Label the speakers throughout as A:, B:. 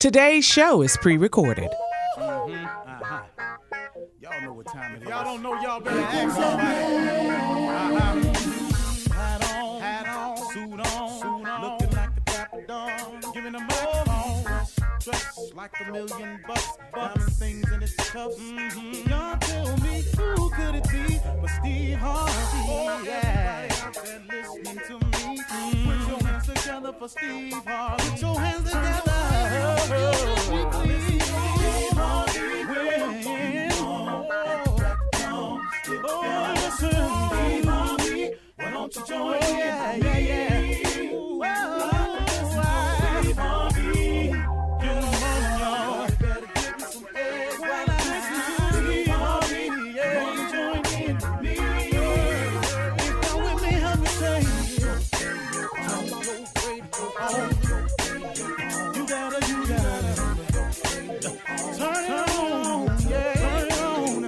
A: Today's show is pre-recorded.
B: Y'all know what time it is. Y'all don't know, y'all better ask somebody. Hat on, suit on, looking like a dapper dog, giving them microphone, dressed like $1,000,000, diamond things in its cuffs. Y'all tell me who could it be but Steve Harvey? Everybody out there listening to me, put your hands together for Steve Harvey. Put your hands together. Why don't you join me? Ooh, Steve Harvey. Get them on, y'all. Better give me some eggs while I listen to Steve Harvey. Come on, join in with me. If you're with me, help me say, turn your radio on. You gotta turn it on, yeah, turn it on.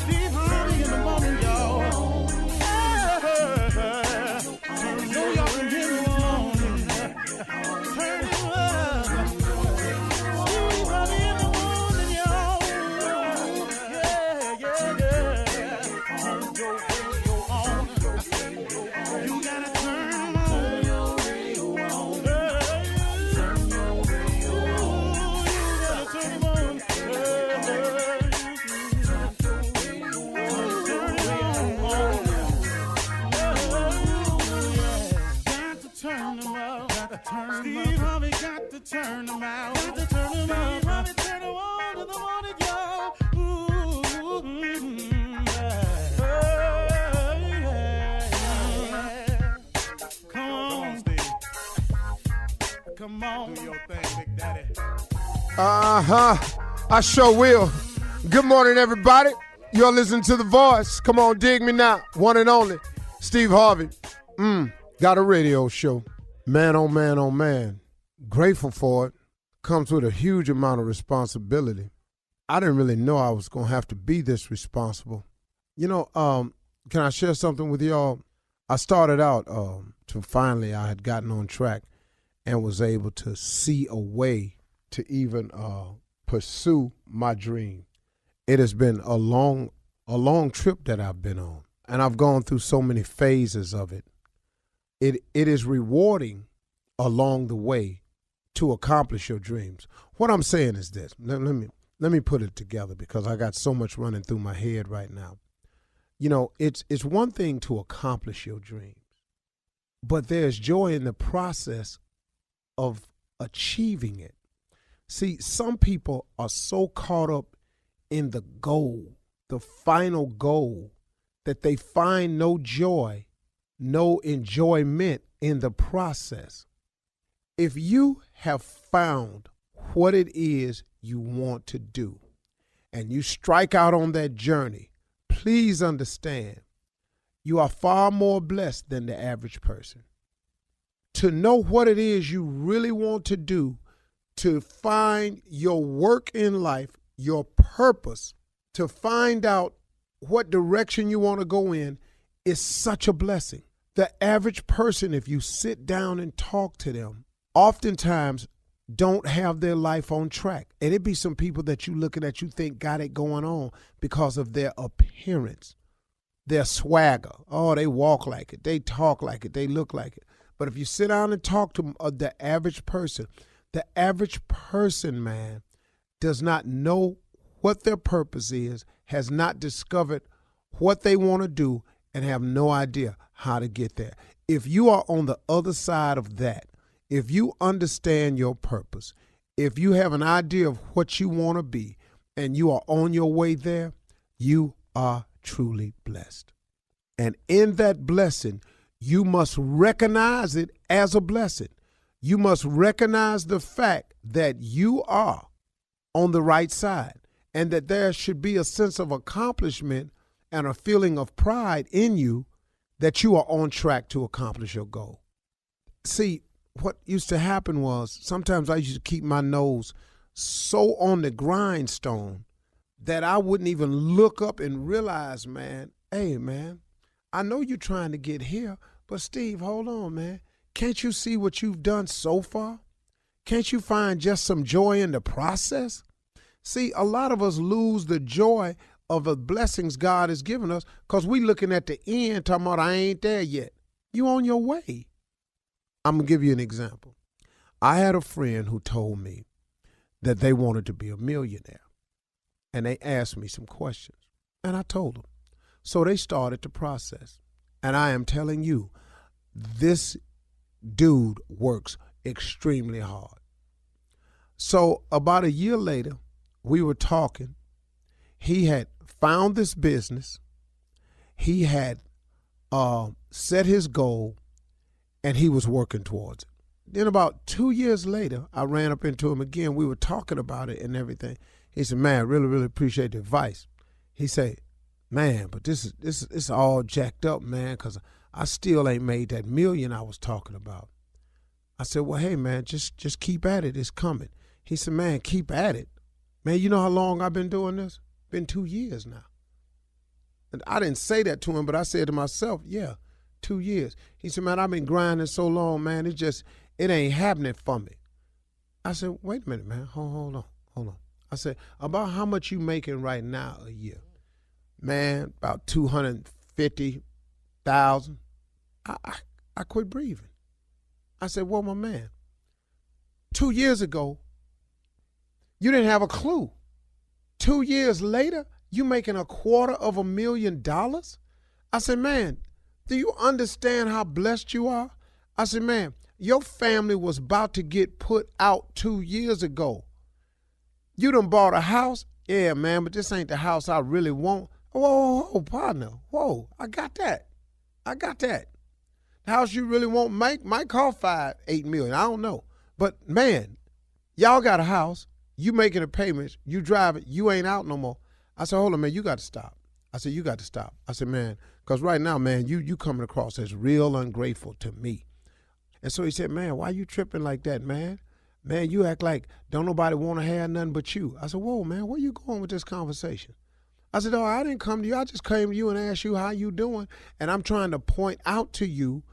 B: Steve Harvey in the morning, y'all. Know y'all can hear me on. Turn it up. Steve Harvey in the morning, y'all. Yeah. Turn your radio on. You gotta turn your radio on. Turn your radio on. Turn it on. Turn them up. Steve Harvey got to turn them out. Got to turn them up. Harvey turn them on to the morning, y'all. Come on, Steve. Come on. Do your thing, Big Daddy.
C: I sure will. Good morning, everybody. You're listening to The Voice. Come on, dig me now. One and only, Steve Harvey. Got a radio show. Man, oh man, oh man. Grateful for it. Comes with a huge amount of responsibility. I didn't really know I was going to have to be this responsible. You know, can I share something with y'all? I started out to finally I had gotten on track and was able to see a way to even pursue my dream. It has been a long trip that I've been on, and I've gone through so many phases of it. It is rewarding along the way to accomplish your dreams. What I'm saying is this. Let me put it together because I got so much running through my head right now. You know, it's one thing to accomplish your dreams, but there's joy in the process of achieving it. See, some people are so caught up in the goal, the final goal, that they find no joy, no enjoyment in the process. If you have found what it is you want to do and you strike out on that journey, please understand you are far more blessed than the average person. To know what it is you really want to do, to find your work in life, your purpose, to find out what direction you want to go in is such a blessing. The average person, if you sit down and talk to them, oftentimes don't have their life on track. And it be some people that you looking at, you think got it going on because of their appearance, their swagger. Oh, they walk like it, they talk like it, they look like it. But if you sit down and talk to the average person, man, does not know what their purpose is, has not discovered what they want to do, and have no idea how to get there. If you are on the other side of that, if you understand your purpose, if you have an idea of what you want to be, and you are on your way there, you are truly blessed. And in that blessing, you must recognize it as a blessing. You must recognize the fact that you are on the right side and that there should be a sense of accomplishment and a feeling of pride in you that you are on track to accomplish your goal. See, what used to happen was sometimes I used to keep my nose so on the grindstone that I wouldn't even look up and realize, man, hey, man, I know you're trying to get here, but Steve, hold on, man. Can't you see what you've done so far? Can't you find just some joy in the process? See, a lot of us lose the joy of the blessings God has given us because we looking at the end talking about I ain't there yet. You on your way. I'm going to give you an example. I had a friend who told me that they wanted to be a millionaire. And they asked me some questions. And I told them. So they started the process. And I am telling you, this dude works extremely hard. So about a year later, we were talking. He had found this business. He had set his goal, and he was working towards it. Then about 2 years later, I ran up into him again. We were talking about it and everything. He said, man, I really, really appreciate the advice. He said, man, but this is all jacked up, man, because I still ain't made that million I was talking about. I said, well, hey, man, just keep at it. It's coming. He said, man, keep at it. Man, you know how long I've been doing this? Been 2 years now. And I didn't say that to him, but I said to myself, yeah, 2 years. He said, man, I've been grinding so long, man, it ain't happening for me. I said, wait a minute, man, hold on. I said, about how much you making right now a year? Man, about $250,000. I quit breathing. I said, well, my man, 2 years ago, you didn't have a clue. 2 years later, you making $250,000? I said, man, do you understand how blessed you are? I said, man, your family was about to get put out 2 years ago. You done bought a house? Yeah, man, but this ain't the house I really want. Whoa, partner. Whoa, I got that. The house you really want might cost $8 million. I don't know. But, man, y'all got a house. You making the payments. You drive it. You ain't out no more. I said, hold on, man, you got to stop. I said, you got to stop. I said, man, because right now, man, you coming across as real ungrateful to me. And so he said, man, why you tripping like that, man? Man, you act like don't nobody want to have nothing but you. I said, whoa, man, where you going with this conversation? I said, oh, I didn't come to you. I just came to you and asked you how you doing. And I'm trying to point out to you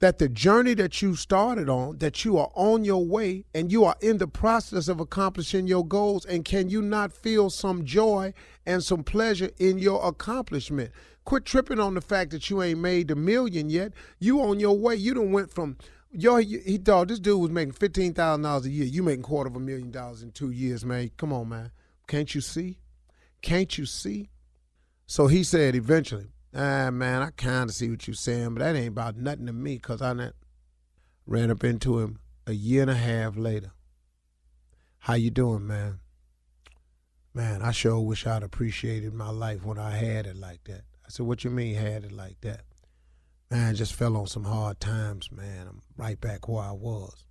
C: that the journey that you started on, that you are on your way and you are in the process of accomplishing your goals. And can you not feel some joy and some pleasure in your accomplishment? Quit tripping on the fact that you ain't made the million yet. You on your way. You done went from, he thought this dude was making $15,000 a year. You making $250,000 in 2 years, man. Come on, man. Can't you see? Can't you see? So he said eventually, man, I kind of see what you're saying, but that ain't about nothing to me because I ran up into him a year and a half later. How you doing, man? Man, I sure wish I'd appreciated my life when I had it like that. I said, what you mean had it like that? Man, I just fell on some hard times, man. I'm right back where I was.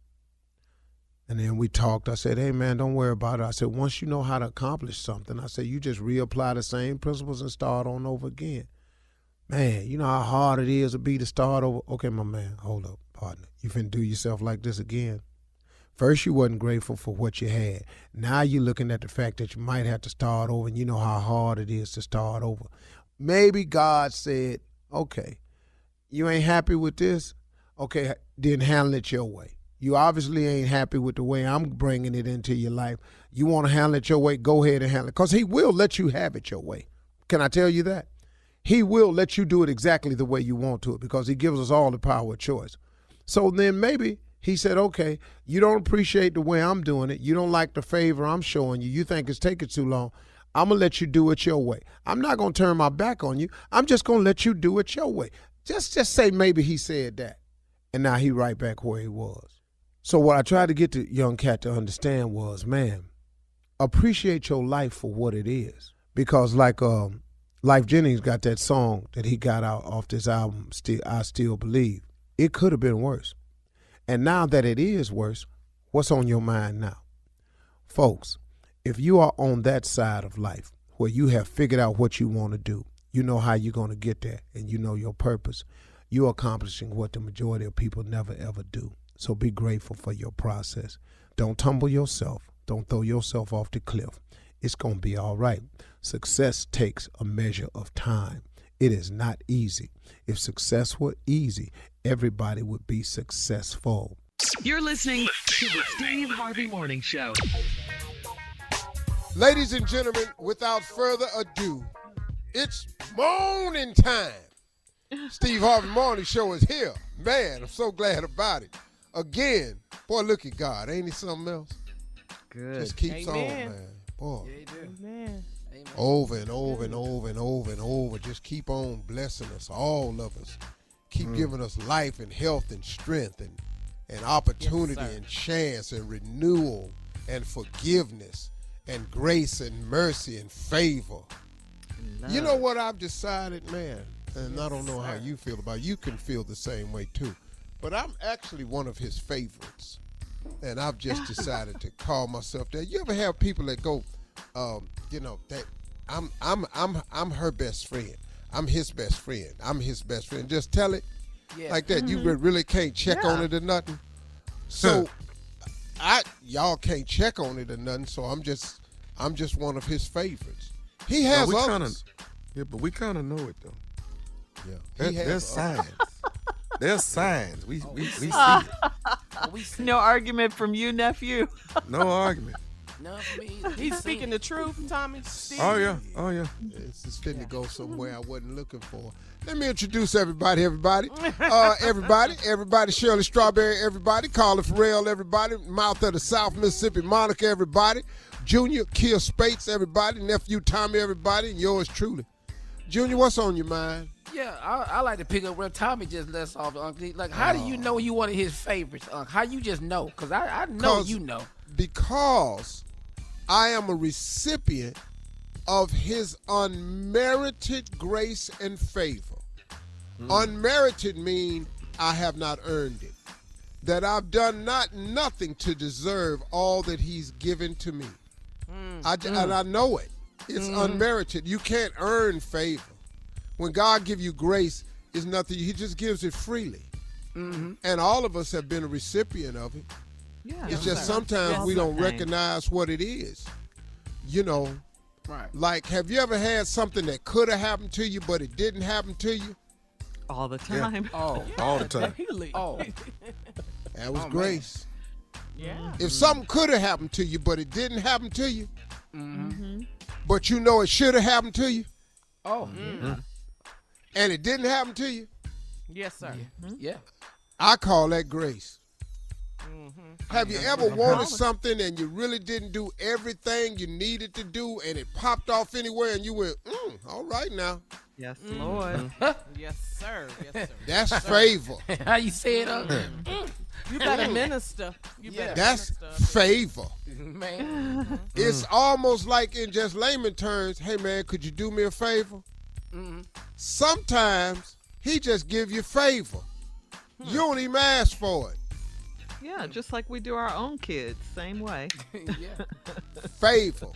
C: And then we talked. I said, hey, man, don't worry about it. I said, once you know how to accomplish something, I said, you just reapply the same principles and start on over again. Man, you know how hard it is to start over? Okay, my man, hold up, partner. You finna do yourself like this again? First, you wasn't grateful for what you had. Now you're looking at the fact that you might have to start over, and you know how hard it is to start over. Maybe God said, okay, you ain't happy with this? Okay, then handle it your way. You obviously ain't happy with the way I'm bringing it into your life. You want to handle it your way, go ahead and handle it. Because he will let you have it your way. Can I tell you that? He will let you do it exactly the way you want to it because he gives us all the power of choice. So then maybe he said, okay, you don't appreciate the way I'm doing it. You don't like the favor I'm showing you. You think it's taking too long. I'm going to let you do it your way. I'm not going to turn my back on you. I'm just going to let you do it your way. Just say maybe he said that. And now he right back where he was. So what I tried to get the young cat to understand was, man, appreciate your life for what it is. Because like Life Jennings got that song that he got out off this album, I Still Believe. It could have been worse. And now that it is worse, what's on your mind now? Folks, if you are on that side of life where you have figured out what you want to do, you know how you're going to get there, and you know your purpose, you're accomplishing what the majority of people never, ever do. So be grateful for your process. Don't tumble yourself. Don't throw yourself off the cliff. It's going to be all right. Success takes a measure of time. It is not easy. If success were easy, everybody would be successful.
A: You're listening to the Steve Harvey Morning Show.
C: Ladies and gentlemen, without further ado, it's morning time. Steve Harvey Morning Show is here. Man, I'm so glad about it. Again, boy, look at God. Ain't he something else?
D: Good.
C: Just keeps on, man. Boy. Yeah, he do. Amen. Over and over and over and over and over. Just keep on blessing us, all of us. Keep giving us life and health and strength and opportunity and chance and renewal and forgiveness and grace and mercy and favor. You know what I've decided, man? And I don't know how you feel about it. You can feel the same way, too. But I'm actually one of his favorites. And I've just decided to call myself that. You ever have people that go, that I'm her best friend. I'm his best friend. I'm his best friend. Just tell it like that. You really can't check on it or nothing. So y'all can't check on it or nothing. So I'm just one of his favorites. He has others.
E: But we kind of know it though.
C: Yeah,
E: there's signs. There's signs. We see it.
D: No argument from you, nephew.
E: No argument.
F: No, for me.
A: He's speaking the truth, Tommy. Steve.
E: Oh yeah.
C: It's fitting to go somewhere I wasn't looking for. Let me introduce everybody. Everybody. Shirley Strawberry, everybody. Carla Farrell, everybody. Mouth of the South, Mississippi, Monica, everybody. Junior, Kia Spates, everybody. Nephew Tommy, everybody. And yours truly. Junior, what's on your mind?
F: Yeah, I like to pick up where Tommy just left off, Uncle. Like, how do you know you one of his favorites, Uncle? How you just know? Because I know you know.
C: Because I am a recipient of his unmerited grace and favor. Unmerited mean I have not earned it. That I've done nothing to deserve all that he's given to me. And I know it. It's unmerited. You can't earn favor. When God gives you grace, it's nothing. He just gives it freely. And all of us have been a recipient of it.
D: Yeah,
C: it's just sometimes we don't recognize what it is. You know, like, have you ever had something that could have happened to you, but it didn't happen to you?
D: All the time.
F: Yeah.
E: All the time.
C: That was grace.
A: Yeah.
C: If something could have happened to you, but it didn't happen to you, but you know it should have happened to you, and it didn't happen to you.
A: Yes, sir.
F: Yeah.
C: I call that grace. Have you ever wanted something and you really didn't do everything you needed to do and it popped off anywhere and you went, all right now.
D: Yes, Lord.
A: Yes, sir. Yes, sir.
C: That's favor.
F: How you say it, Uncle?
A: You better minister.
C: That's favor.
F: Man.
C: It's almost like, in just layman terms, hey, man, could you do me a favor? Sometimes he just give you favor. You don't even ask for it.
D: Yeah, just like we do our own kids, same way.
C: Favor.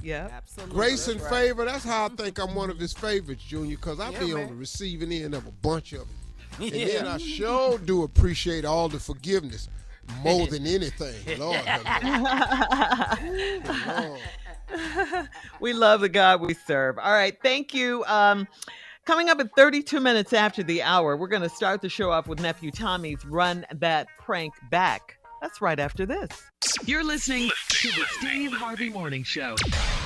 D: Yeah,
A: absolutely.
C: Grace and favor, that's how I think I'm one of his favorites, Junior, because I be on the receiving end of a bunch of it. And then I sure do appreciate all the forgiveness more than anything. Lord. Lord.
D: We love the God we serve. All right, thank you. Coming up at 32 minutes after the hour, we're going to start the show off with Nephew Tommy's Run That Prank Back. That's right after this.
A: You're listening to the Steve Harvey Morning Show.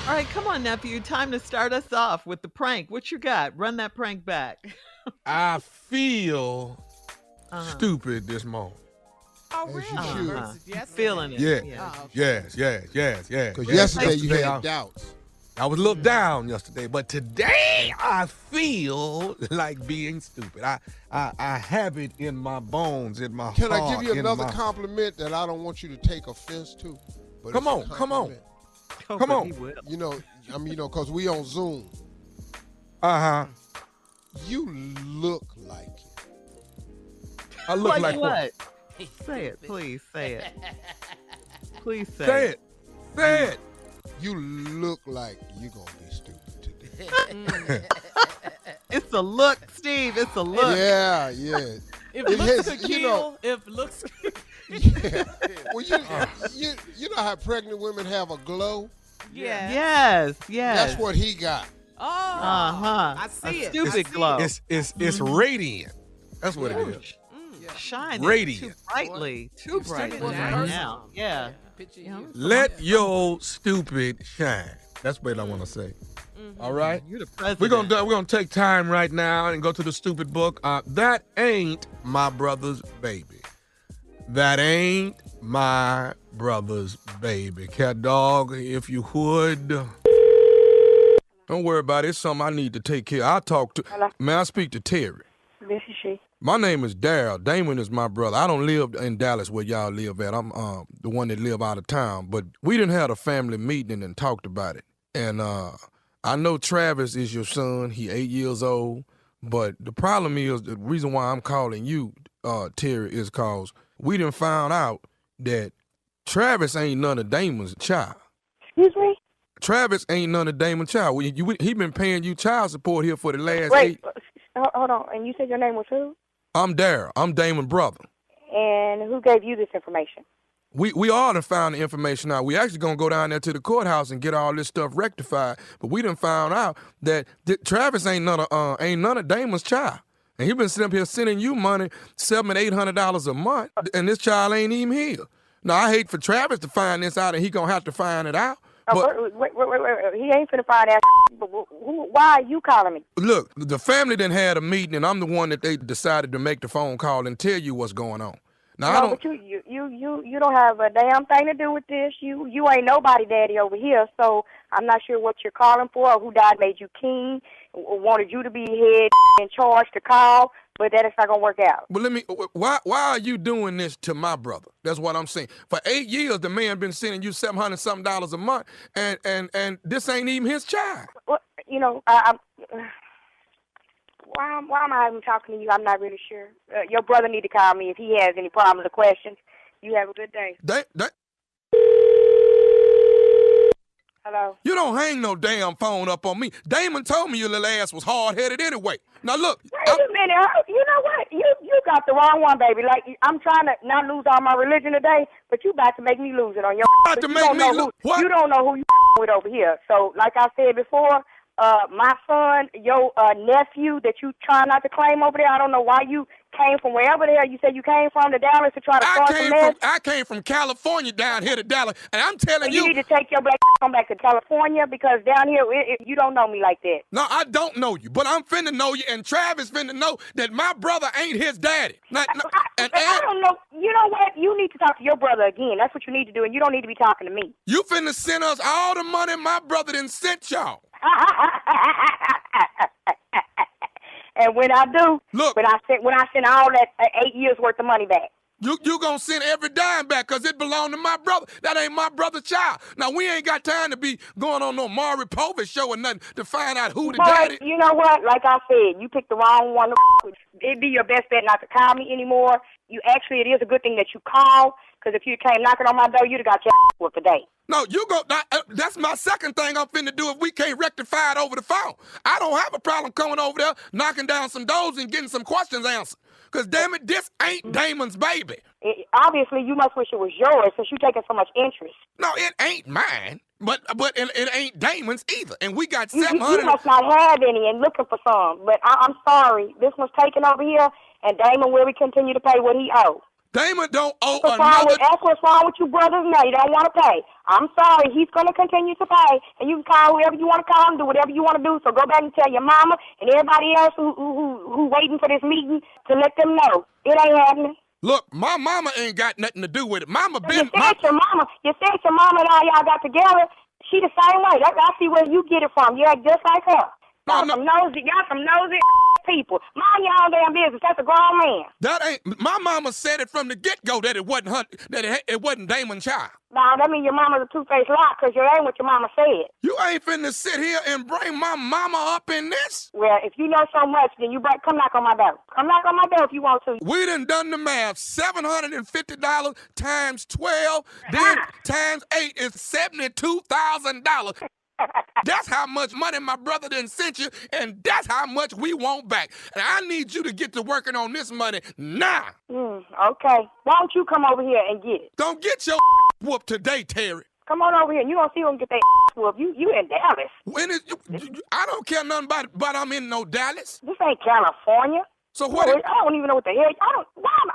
D: All right, come on, Nephew. Time to start us off with the prank. What you got? Run that prank back.
E: I feel stupid this morning.
A: Oh, really?
D: Yes, feeling it.
E: Yes.
C: Because yesterday you had doubts.
E: I was a little down yesterday, but today I feel like being stupid. I have it in my bones, in my heart.
C: Can I give you another compliment that I don't want you to take offense to? But
E: Come on.
C: You know, because we on Zoom. You look like it.
E: I look like
D: what? Say it, please. Say it. Please
E: say it. Say it.
C: You look like you're going to be stupid today.
D: It's a look, Steve. It's a look.
C: Yeah.
A: If looks could kill, if looks
C: yeah. Well, you know how pregnant women have a glow?
D: Yeah. Yes.
C: That's what he got.
A: Oh. I see it.
D: Stupid glow.
E: It's radiant. That's what it is.
D: shining
E: Radiant.
D: too brightly, too brightly
F: was
D: right
F: Herschel.
D: now. Yeah.
F: Picture
D: You know,
F: you.
E: Let your stupid shine. That's what I want to say. All right?
D: You're the president.
E: We're gonna take time right now and go to the stupid book. That ain't my brother's baby. That ain't my brother's baby. Cat dog, if you would. Don't worry about it. It's something I need to take care of. I'll talk to.
G: Hello?
E: May I speak to Terry?
G: This is she.
E: My name is Daryl. Damon is my brother. I don't live in Dallas where y'all live at. I'm the one that live out of town. But we didn't have a family meeting and talked about it. And I know Travis is your son. He 8 years old. But the problem is, the reason why I'm calling you, Terry, is because we done found out that Travis ain't none of Damon's child.
G: Excuse me?
E: Travis ain't none of Damon's child. He been paying you child support here for the last
G: Wait,
E: 8.
G: hold on. And you said your name was who?
E: I'm Daryl. I'm Damon's brother.
G: And who gave you this information?
E: We all done found the information out. We actually gonna go down there to the courthouse and get all this stuff rectified. But we done found out that Travis ain't none of Damon's child. And he been sitting up here sending you money, $700-800 a month, and this child ain't even here. Now I hate for Travis to find this out, and he gonna have to find it out. But
G: Wait. He ain't finna find that. But why are you calling me?
E: look, the family done had a meeting, and I'm the one that they decided to make the phone call and tell you what's going on. Now I
G: No,
E: don't.
G: but you don't have a damn thing to do with this. You ain't nobody daddy over here, so I'm not sure what you're calling for or who died made you king or wanted you to be head in charge to call, but that is not gonna work out.
E: But why are you doing this to my brother? That's what I'm saying. For 8 years, the man been sending you $700-something a month, and this ain't even his child.
G: Well, why am I even talking to you? I'm not really sure. Your brother need to call me if he has any problems or questions. You have a good day. Hello?
E: You don't hang no damn phone up on me. Damon told me your little ass was hard-headed anyway. Now look.
G: Wait a minute. You know what? You got the wrong one, baby. Like, I'm trying to not lose all my religion today, but you about to make me lose it on your.
E: About to make me lose what?
G: You don't know who you with over here. So, like I said before, my son, your nephew that you try not to claim over there, I don't know why you came from wherever the hell you said you came from to Dallas to try to start some mess.
E: I came from California down here to Dallas, and I'm telling
G: you need to take your black come back to California because down here you don't know me like that.
E: No, I don't know you, but I'm finna know you, and Travis finna know that my brother ain't his daddy.
G: I don't know. You know what? You need to talk to your brother again. That's what you need to do, and you don't need to be talking to me.
E: You finna send us all the money my brother done sent y'all.
G: And when I do,
E: look,
G: when I send all that 8 years worth of money back,
E: you gonna send every dime back because it belonged to my brother. That ain't my brother's child. Now we ain't got time to be going on no Maury Povich show or nothing to find out who the daddy.
G: You know what? Like I said, you picked the wrong one to with. It'd be your best bet not to call me anymore. It is a good thing that you call because if you came knocking on my door, you'd have got your for today.
E: No, you go. That's my second thing I'm finna do if we can't rectify it over the phone. I don't have a problem coming over there, knocking down some doors and getting some questions answered. Because, damn it, this ain't Damon's baby.
G: Obviously, you must wish it was yours since you're taking so much interest.
E: No, it ain't mine. But it ain't Damon's either. And we got 700.
G: You must not have any and looking for some. But I'm sorry. This one's taken over here, and Damon will continue to pay what he owes.
E: Damon don't owe another.
G: That's what's wrong with you brothers now. You don't want to pay. I'm sorry. He's going to continue to pay, and you can call whoever you want to call and do whatever you want to do. So go back and tell your mama and everybody else who waiting for this meeting to let them know it ain't happening.
E: Look, my mama ain't got nothing to do with it. Mama been.
G: You said your mama and all y'all got together. She the same way. I see where you get it from. You act just like her. Y'all some nosy people. Mind your own damn business. That's a grown man.
E: That ain't. My mama said it from the get-go that it wasn't her, it wasn't Damon's child.
G: Nah, that means your mama's a two-faced lie because you ain't what your mama said.
E: You ain't finna sit here and bring my mama up in this.
G: Well, if you know so much, then come knock on my door. Come knock on my door if you want to.
E: We done the math. $750 times 12, then times 8 is $72,000. That's how much money my brother done sent you, and that's how much we want back. And I need you to get to working on this money now.
G: Okay. Why don't you come over here and get it?
E: Don't get your whooped today, Terry.
G: Come on over here. You don't see them get their whooped. You in Dallas.
E: When is I don't care nothing about I'm in no Dallas.
G: This ain't California.
E: So what?
G: I don't even know what the hell. I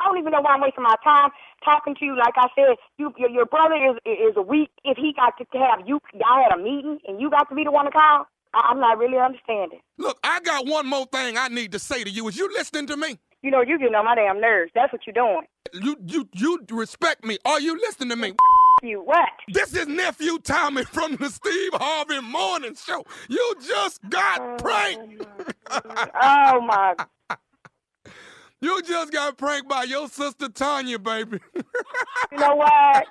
G: don't even know why I'm wasting my time talking to you. Like I said, your brother is a weak. If he got to have you, y'all had a meeting, and you got to be the one to call. I'm not really understanding.
E: Look, I got one more thing I need to say to you. Is you listening to me?
G: You know, you getting on my damn nerves. That's what you're doing.
E: You respect me. Are you listening to me?
G: You what?
E: This is nephew Tommy from the Steve Harvey Morning Show. You just got pranked.
G: Oh my.
E: You just got pranked by your sister Tanya, baby.
G: You know what?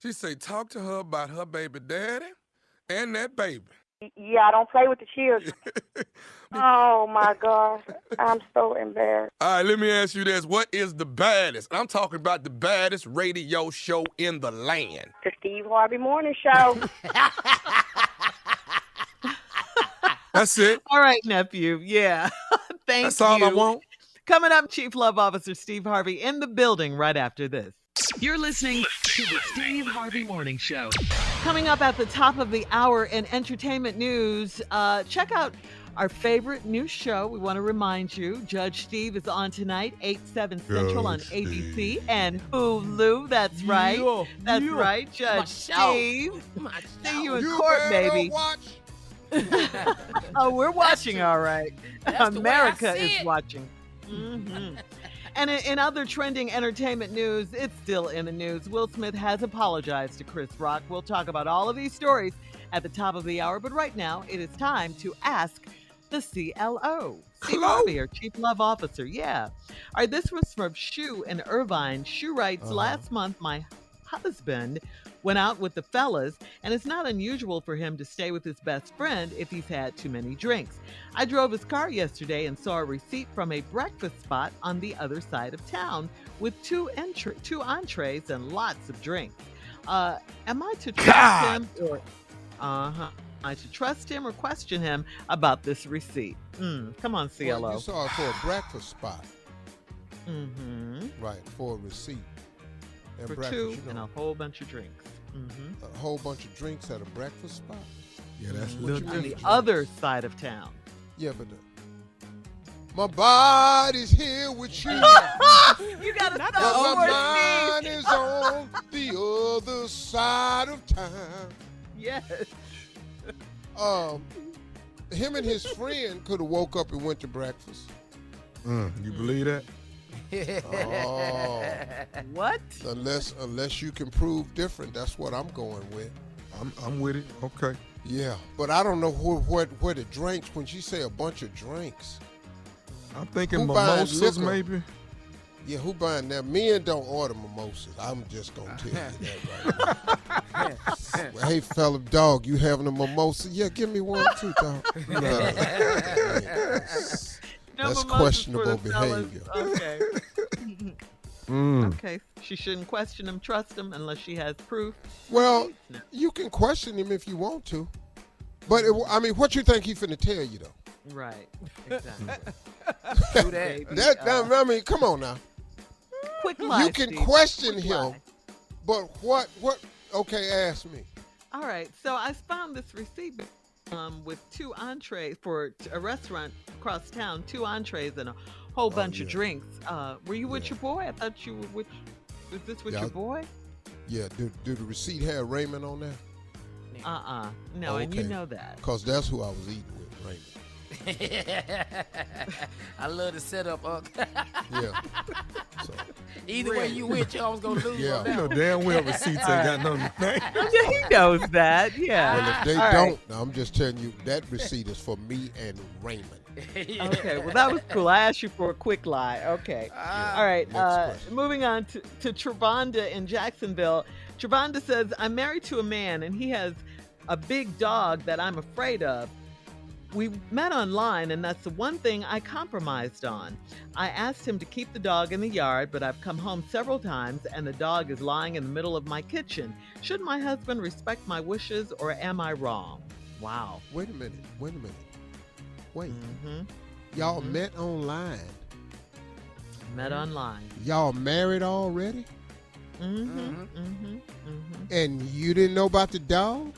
E: She say, talk to her about her baby daddy and that baby.
G: Yeah, I don't play with the children. Oh, my God. I'm so embarrassed.
E: All right, let me ask you this. What is the baddest? I'm talking about the baddest radio show in the land.
G: The Steve Harvey Morning Show.
E: That's it.
D: All right, nephew. Yeah. Thank you.
E: That's all I want.
D: Coming up, Chief Love Officer Steve Harvey in the building right after this.
A: You're listening to the Steve Harvey Morning Show.
D: Coming up at the top of the hour in entertainment news, check out our favorite new show. We want to remind you, Judge Steve is on tonight, 8/7 Central on ABC and Hulu. That's right. That's right, Judge Steve. See you in court, baby.
C: Watch.
D: Oh, we're watching, all right.
F: That's the way I
D: America
F: see
D: is
F: it.
D: watching. Mm-hmm. And in other trending entertainment news, it's still in the news. Will Smith has apologized to Chris Rock. We'll talk about all of these stories at the top of the hour. But right now, it is time to ask the CLO. Steve Harvey, our Chief Love Officer. Yeah. All right, this was from Shu in Irvine. Shu writes, last month, my husband went out with the fellas, and it's not unusual for him to stay with his best friend if he's had too many drinks. I drove his car yesterday and saw a receipt from a breakfast spot on the other side of town with two entrees and lots of drinks. Am I to trust him or am I to trust him or question him about this receipt? Come on, CLO.
C: Well, you saw it for a breakfast spot.
D: Mm-hmm.
C: Right, for a receipt. And
D: For
C: breakfast,
D: two
C: you know,
D: and a whole bunch of drinks. Mm-hmm.
C: a whole bunch of drinks at a breakfast spot.
E: Yeah, that's a
C: What
E: little
C: you
D: On
C: mean?
D: the
E: different.
D: other side of town.
C: Yeah, but my body's here with you.
D: You gotta
C: But
D: stop
C: my
D: more,
C: mind is on the other side of town.
D: Yes.
C: Him and his friend could have woke up and went to breakfast.
E: You believe that?
C: Oh,
D: What?
C: unless you can prove different, that's what I'm going with.
E: I'm with it. Okay.
C: Yeah, but I don't know where the drinks. When she say a bunch of drinks,
E: I'm thinking
C: Who buys
E: mimosas,
C: liquor?
E: maybe.
C: yeah, who buying that? Men don't order mimosas. I'm just gonna tell you that right now. Well, hey, fella, dog, you having a mimosa? Yeah, give me one too, dog. No, that's
D: No mimosas
C: questionable
D: for the fellas.
C: behavior.
D: Okay.
E: Mm.
D: Okay. She shouldn't question him, trust him, unless she has proof.
C: Well,
D: No.
C: you can question him if you want to, but I mean, what you think he finna tell you though?
D: Right. Exactly.
F: Do that.
C: I mean, come on now.
D: Quick lie,
C: You can
D: Steve.
C: question
D: Quick
C: him,
D: lie.
C: but what? Okay, ask me.
D: All right. So I found this receipt with two entrees for a restaurant across town, 2 entrees and a whole bunch of
C: yeah.
D: drinks. Were you with your boy? I thought you were with. Is this with
C: Yeah,
D: your boy?
C: Yeah, do the receipt have Raymond on there?
D: No, and you
C: Okay.
D: know that.
C: Cause that's who I was eating with, Raymond.
F: I love the setup, Unc.
C: Yeah. So,
F: Either way you went, you always gonna lose
C: Yeah.
F: on
E: You
F: that
E: know
F: one.
E: damn well receipts ain't got nothing to say.
D: Yeah, he knows that. Yeah.
C: well, if they
D: All
C: don't,
D: right.
C: now I'm just telling you that receipt is for me and Raymond.
D: Okay, well, that was cool. I asked you for a quick lie. Okay. All right.
C: Next question.
D: Moving on to Trevonda in Jacksonville. Trevonda says, I'm married to a man, and he has a big dog that I'm afraid of. We met online, and that's the one thing I compromised on. I asked him to keep the dog in the yard, but I've come home several times, and the dog is lying in the middle of my kitchen. Should my husband respect my wishes, or am I wrong? Wow.
C: Wait a minute. Wait.
D: Mm-hmm.
C: Y'all met online.
D: Met online.
C: Y'all married already? And you didn't know about the dog?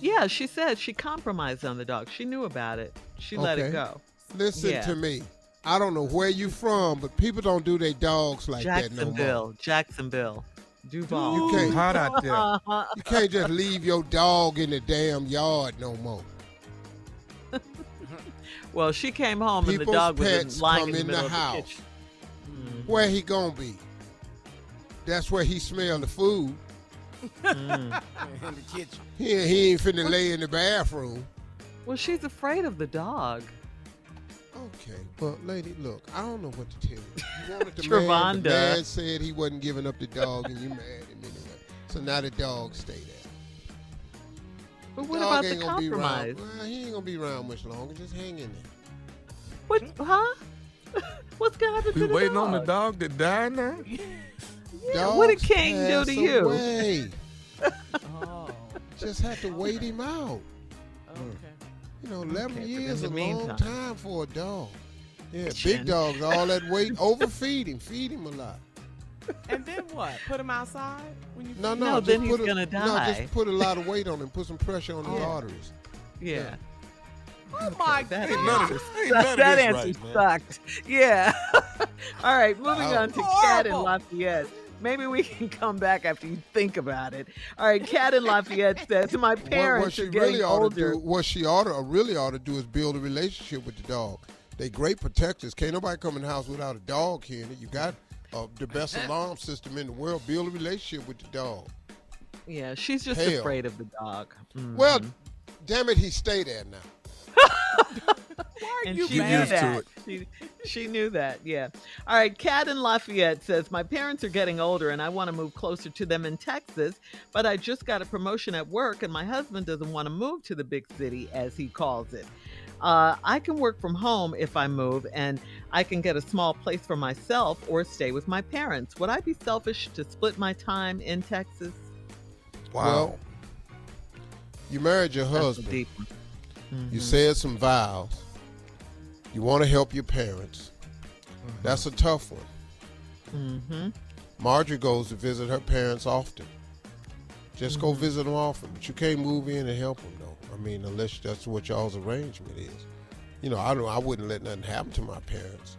D: Yeah, she said she compromised on the dog. She knew about it. She let it
C: Okay.
D: go.
C: Listen to me. I don't know where you from, but people don't do their dogs like that no more.
D: Jacksonville. Duval.
C: You can't,
E: Hot out there.
C: you can't just leave your dog in the damn yard no more.
D: Well, she came home and the
C: People's
D: dog was
C: pets
D: lying
C: come
D: in the
C: in
D: middle
C: the
D: of
C: house.
D: the kitchen.
C: Where he gonna be? That's where he smell the food.
F: In the kitchen.
C: He ain't finna lay in the bathroom.
D: Well, she's afraid of the dog.
C: Okay, well, lady, look, I don't know what to tell you. You wanted the
D: Travanda.
C: the man said he wasn't giving up the dog, and you mad at him anyway. So now the dog stay there.
D: But what
C: Dog
D: about the
C: ain't gonna be
D: compromise?
C: around. Well, he ain't gonna be around much longer. Just hang in there.
D: What? Huh? What's gonna happen to
E: We
D: the
E: waiting
D: dog?
E: on the dog to die now?
D: Yeah, what did
C: Dogs
D: King do
C: pass
D: to you?
C: away.
F: Oh,
C: Just have to wait him out.
F: okay.
C: You know, 11
D: Okay, but
C: years
D: in
C: a
D: the
C: long
D: meantime-
C: time for a dog. Yeah,
D: Chin.
C: big dogs, all that weight, overfeed him, feed him a lot.
H: And then what? Put him outside when you
C: No,
D: No,
C: just
D: then he's
C: put
D: gonna
C: No,
D: die.
C: just put a lot of weight on him, put some pressure on his arteries.
D: Yeah.
H: Oh my
D: That
E: Ain't none of
D: answer,
E: this, ain't none of
D: that
E: this
D: answer
E: right, man.
D: sucked. Yeah. All right, moving on to Kat in
H: Horrible.
D: Lafayette. Maybe we can come back after you think about it. All right, Kat in Lafayette says, my
C: What
D: parents
C: she
D: are getting
C: really ought to
D: older.
C: do, what she ought to really ought to do is build a relationship with the dog. They great protectors. Can't nobody come in the house without a dog here in it. You got the best alarm system in the world. Build a relationship with the dog.
D: Yeah, she's just
C: Hell.
D: afraid of the dog. Mm.
C: Well, damn it, he stay there now.
D: And
H: you
D: she knew
E: mad?
D: that. She knew that, yeah. All right, Kat in Lafayette says, my parents are getting older and I want to move closer to them in Texas, but I just got a promotion at work and my husband doesn't want to move to the big city, as he calls it. I can work from home if I move and I can get a small place for myself or stay with my parents. Would I be selfish to split my time in Texas?
C: Well, you married your
D: That's a
C: husband.
D: deep one.
C: You said some vows. You want to help your parents. That's a tough one.
D: Mm-hmm.
C: Marjorie goes to visit her parents often. Just go visit them often. But you can't move in and help them, though. I mean, unless that's what y'all's arrangement is. You know, I wouldn't let nothing happen to my parents.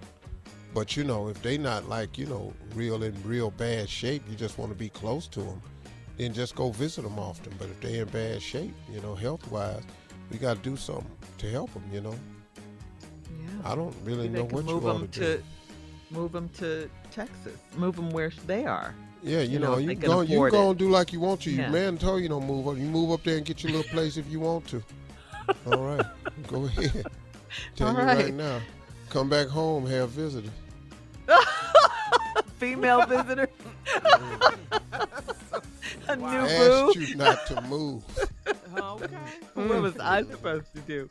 C: But, you know, if they not like, you know, real bad shape, you just want to be close to them, then just go visit them often. But if they in bad shape, you know, health-wise, we got to do something to help them, you know.
D: Yeah.
C: I don't really
D: Maybe
C: know
D: they can
C: what you
D: move
C: want
D: them
C: to do.
D: Move them to Texas. Move them where they are.
C: Yeah, you know,
D: if
C: you
D: they
C: go
D: can afford
C: and
D: it.
C: do like you want to.
D: Yeah.
C: Your man told you don't move up. You move up there and get your little place if you want to. All right, go ahead. Tell
D: All
C: you
D: right.
C: right now, come back home, have visitors.
D: Female visitor. A new
C: I
D: boo.
C: asked you not to move.
H: Okay.
D: What was I supposed to do?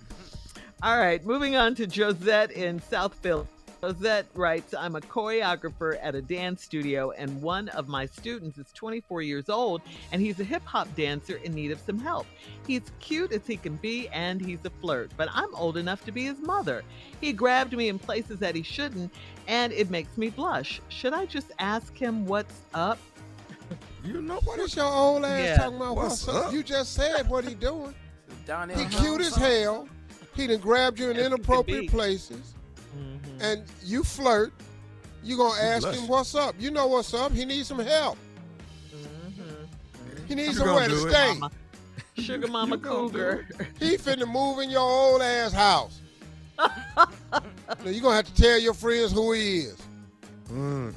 D: All right, moving on to Josette in South Philly. Josette writes, I'm a choreographer at a dance studio, and one of my students is 24 years old, and he's a hip-hop dancer in need of some help. He's cute as he can be, and he's a flirt, but I'm old enough to be his mother. He grabbed me in places that he shouldn't, and it makes me blush. Should I just ask him what's up?
E: You know
C: What is your old ass
D: Yeah.
C: talking about?
E: What's up?
C: You just said what he doing.
F: Donnell
C: He
F: Jones
C: cute as
F: song.
C: hell. He done grabbed you in
D: Yes, he could
C: inappropriate
D: be.
C: places,
D: Mm-hmm.
C: and you flirt. You gonna ask
E: blush.
C: him what's up. You know what's up. He needs some help. He needs
E: You
C: somewhere
E: gonna
C: to
E: do it.
C: stay.
D: Sugar Mama
E: You gonna do
D: Cougar.
C: He finna move in your old ass house. Now you gonna have to tell your friends who he is.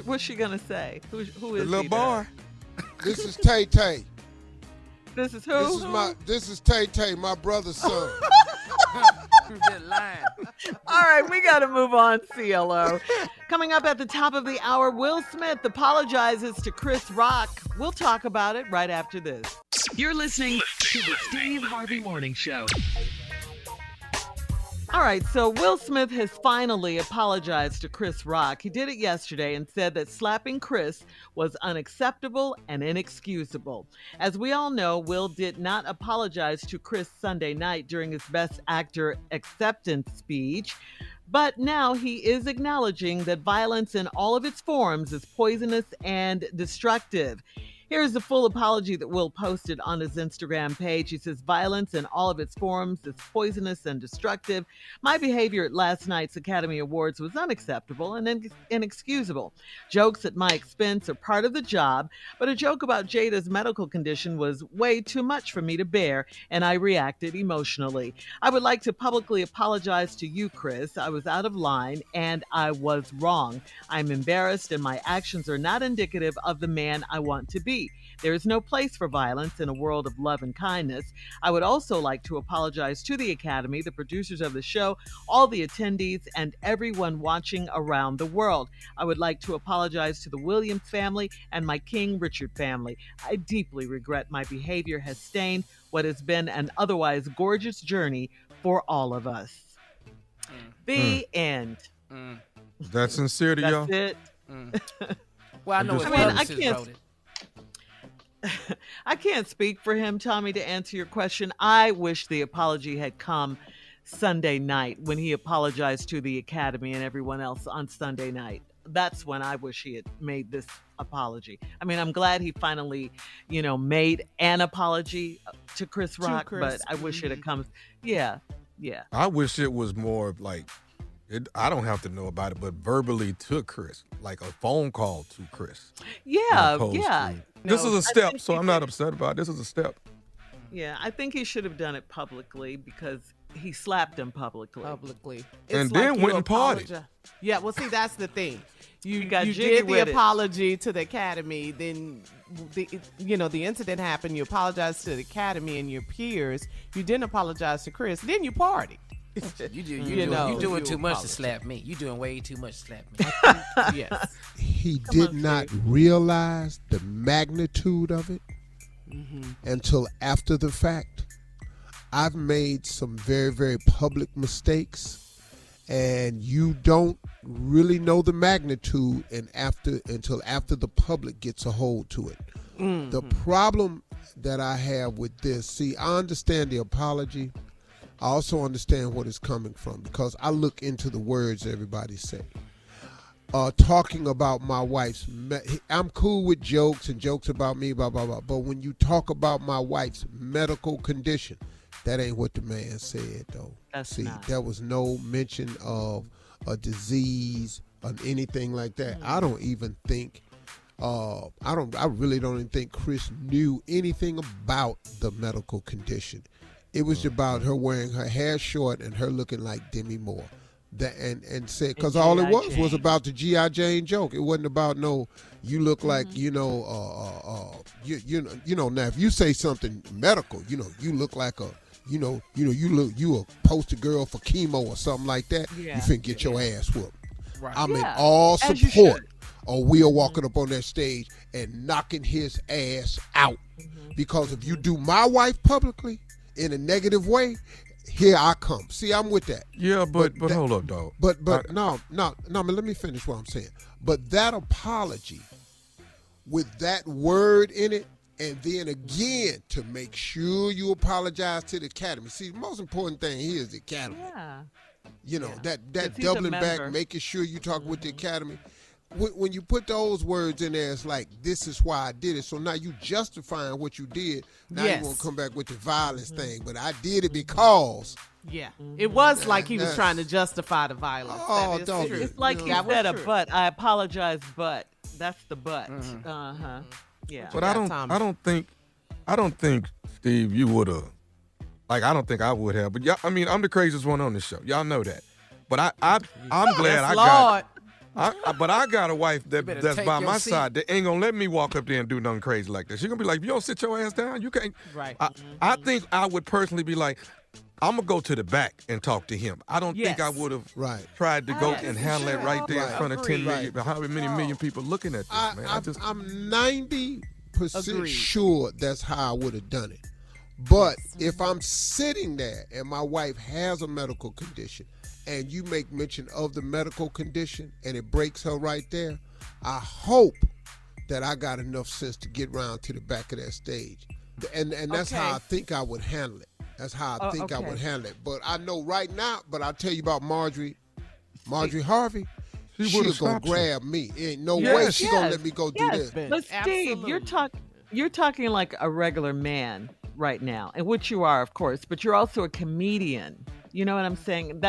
D: What's she gonna say? Who is
E: The little
D: he
E: boy.
C: This is Tay Tay.
D: This is who?
C: This is Tay Tay, my brother's son.
F: Just lying.
D: All right, we got to move on, CLO. Coming up at the top of the hour, Will Smith apologizes to Chris Rock. We'll talk about it right after this.
A: You're listening to the Steve Harvey Morning Show.
D: All right, so Will Smith has finally apologized to Chris Rock. He did it yesterday and said that slapping Chris was unacceptable and inexcusable. As we all know, Will did not apologize to Chris Sunday night during his Best Actor acceptance speech, but now he is acknowledging that violence in all of its forms is poisonous and destructive. Here's the full apology that Will posted on his Instagram page. He says, violence in all of its forms is poisonous and destructive. My behavior at last night's Academy Awards was unacceptable and inexcusable. Jokes at my expense are part of the job, but a joke about Jada's medical condition was way too much for me to bear, and I reacted emotionally. I would like to publicly apologize to you, Chris. I was out of line, and I was wrong. I'm embarrassed, and my actions are not indicative of the man I want to be. There is no place for violence in a world of love and kindness. I would also like to apologize to the Academy, the producers of the show, all the attendees, and everyone watching around the world. I would like to apologize to the Williams family and my King Richard family. I deeply regret my behavior has stained what has been an otherwise gorgeous journey for all of us. The end.
E: Is that sincere to y'all?
D: That's it.
F: Well, I know
E: just-
F: his
D: I mean, I
F: publicist
D: can't-
F: wrote it.
D: I can't speak for him, Tommy, to answer your question. I wish the apology had come Sunday night when he apologized to the Academy and everyone else on Sunday night. That's when I wish he had made this apology. I mean, I'm glad he finally, made an apology to Chris Rock,
H: Chris.
D: but I wish it had come. Yeah.
E: I wish it was more like, I don't have to know about it, but verbally to Chris, like a phone call to Chris.
D: Yeah.
E: opposed
D: Yeah.
E: to- This
D: No,
E: is a
D: I
E: step,
D: think
E: so
D: he
E: I'm not
D: did.
E: upset about it. This is a step.
D: Yeah. I think he should have done it publicly because he slapped him publicly.
H: Publicly.
E: And then
H: you
E: went and partied.
H: apologize- Yeah, well, see, that's the thing. You
D: got
H: you
D: jiggy
H: did the
D: with it.
H: apology to the Academy, then the incident happened. You apologized to the Academy and your peers. You didn't apologize to Chris. Then you partied.
F: You
H: know,
F: doing
H: you
F: too much to
H: apologize.
F: slap me. You doing way too much to slap me.
H: Yes.
C: He did not realize the magnitude of it until after the fact. I've made some very, very public mistakes, and you don't really know the magnitude until after the public gets a hold to it. The problem that I have with this, see, I understand the apology. I also understand what it's coming from because I look into the words everybody say. Talking about my wife's, I'm cool with jokes and jokes about me, blah, blah, blah. But when you talk about my wife's medical condition, that ain't what the man said, though.
D: That's
C: See,
D: not.
C: there was no mention of a disease or anything like that. I don't even think, I really don't even think Chris knew anything about the medical condition. It was about her wearing her hair short and her looking like Demi Moore. And said, because all it
D: G.I.
C: was
D: Jane.
C: about the G.I. Jane joke. It wasn't about you look like, now if you say something medical, you look like you a poster girl for chemo or something like that.
D: Yeah.
C: You finna get your ass whooped.
F: Right.
C: I'm in
D: Yeah,
C: all
D: as you
C: support
D: should.
C: of Will walking up on that stage and knocking his ass out. Because if you do my wife publicly in a negative way, here I come. See, I'm with that.
E: Yeah, but
C: that-
E: hold up, dog.
C: But no, let me finish what I'm saying. But that apology with that word in it, and then again to make sure you apologize to the Academy. See, the most important thing here is the Academy.
D: Yeah.
C: That
D: 'Cause he's a
C: doubling back,
D: member.
C: making sure you talk with the Academy. When you put those words in there, it's like, this is why I did it. So now you justifying what you did. Now
H: Yes.
C: you want to come back with the violence thing. But I did it because.
H: Yeah. It was like he was
C: That's-
H: trying to justify the violence.
C: Oh,
H: That is
C: don't
H: true.
C: be-
D: It's like
C: No.
D: he
H: That was
D: said a
H: true.
D: but. I apologize, but that's the but. Yeah.
E: But
H: Yeah,
E: I don't think Steve, you would have. Like, I don't think I would have. But yeah, I mean, I'm the craziest one on this show. Y'all know that. But I'm glad
H: Yes,
E: I
H: Lord.
E: but I got a wife
F: better
E: that's
F: take
E: by
F: your
E: my
F: seat.
E: side that ain't gonna let me walk up there and do nothing crazy like that. She's gonna be like, if you don't sit your ass down, you can't.
H: Right.
E: I think I would personally be like, I'm gonna go to the back and talk to him. I don't think I
H: Yes.
E: would have
C: Right.
E: tried to go
H: Yes,
E: and handle it right there in
C: Right.
E: front of 10 million,
C: Right.
E: however many million people looking at this, man.
C: I'm 90%
H: Agreed.
C: sure that's how I would have done it. But if I'm sitting there and my wife has a medical condition and you make mention of the medical condition and it breaks her right there, I hope that I got enough sense to get round to the back of that stage. And that's
H: Okay.
C: how I think I would handle it. That's how I think I
D: okay.
C: would handle it. But I know right now, but I'll tell you about Marjorie Harvey.
E: She
C: She
E: would've
C: was going
E: stopped
C: to
E: you.
C: grab me. Ain't no
E: Yes.
C: way she going to
D: Yes.
C: let me go do
D: Yes.
C: this.
D: But Steve, you're
H: Absolutely.
D: you're talking like a regular man right now, and which you are, of course, but you're also a comedian. You know what I'm saying?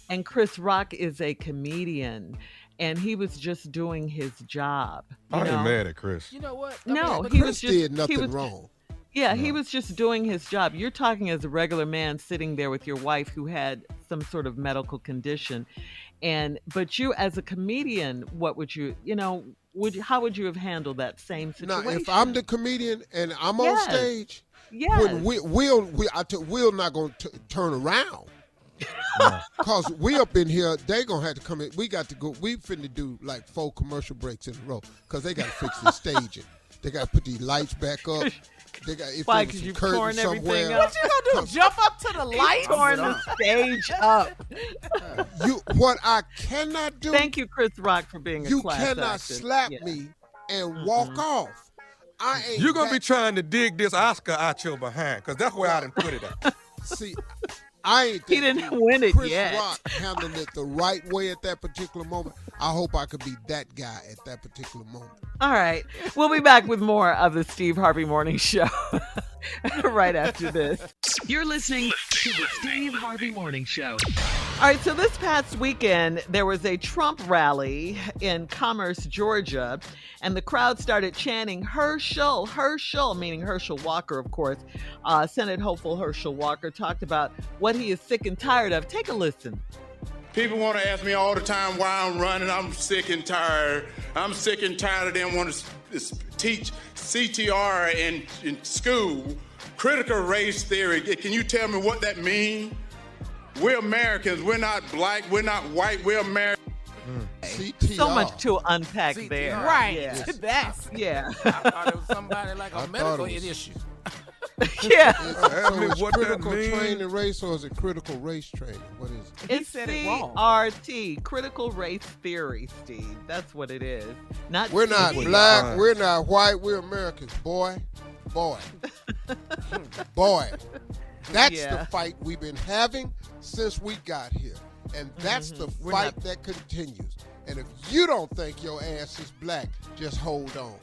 D: And Chris Rock is a comedian, and he was just doing his job.
E: I ain't mad at Chris.
F: You know what?
D: No,
C: But
D: he
C: Chris
D: was just
C: did nothing
D: he was,
C: wrong.
D: Yeah, he was just doing his job. You're talking as a regular man sitting there with your wife who had some sort of medical condition, but you as a comedian, what would you, how would you have handled that same
C: Now,
D: situation?
C: if I'm the comedian and I'm on
D: Yes.
C: stage,
D: yes.
C: when Will not going to turn around. Cause we up in here, they gonna have to come in. We got to go. We finna do like 4 commercial breaks in a row, cause they got to fix the staging. They got to put these lights back up. They got if
D: Why?
C: there was
D: Because
C: some
D: you've
C: curtains
D: torn everything
C: somewhere.
D: up.
H: What you gonna do? Jump up to the lights?
D: Torn the stage up.
C: What I cannot do.
D: Thank you, Chris Rock, for being a
C: You
D: class
C: cannot
D: actor.
C: slap
D: Yeah.
C: me and walk off. I ain't.
E: You're going to be
C: that-
E: trying to dig this Oscar out your behind, because that's where I done put it at.
C: See, I ain't.
D: He
C: that
D: didn't
C: dude.
D: win it
C: Chris
D: yet.
C: Rock handled it the right way at that particular moment. I hope I could be that guy at that particular moment.
D: All right. We'll be back with more of the Steve Harvey Morning Show right after this.
A: You're listening to the Steve Harvey Morning Show.
D: All right. So this past weekend, there was a Trump rally in Commerce, Georgia, and the crowd started chanting Herschel, Herschel, meaning Herschel Walker, of course. Senate hopeful Herschel Walker talked about what he is sick and tired of. Take a listen.
I: People want to ask me all the time why I'm running. I'm sick and tired. I'm sick and tired of them wanting to teach CTR in school, critical race theory. Can you tell me what that means? We're Americans. We're not black. We're not white. We're Americans.
C: CTR.
D: So much to unpack
F: CTR.
D: there.
H: Right.
D: Yeah.
H: That's
D: Yeah.
F: I thought it was somebody like
C: I
F: a
C: thought
F: medical
C: it was-
F: issue.
D: Yeah.
C: So it's
E: what that
C: critical
E: mean?
C: training race or is it critical race training? What is it?
H: He
D: It's
H: said it wrong.
D: CRT, critical race theory, Steve. That's what it is. Not
C: We're not
D: CTR.
C: black. We're not white. We're Americans. Boy. Boy. That's
D: Yeah.
C: the fight we've been having since we got here. And that's the
D: We're
C: fight
D: not-
C: that continues. And if you don't think your ass is black, just hold on.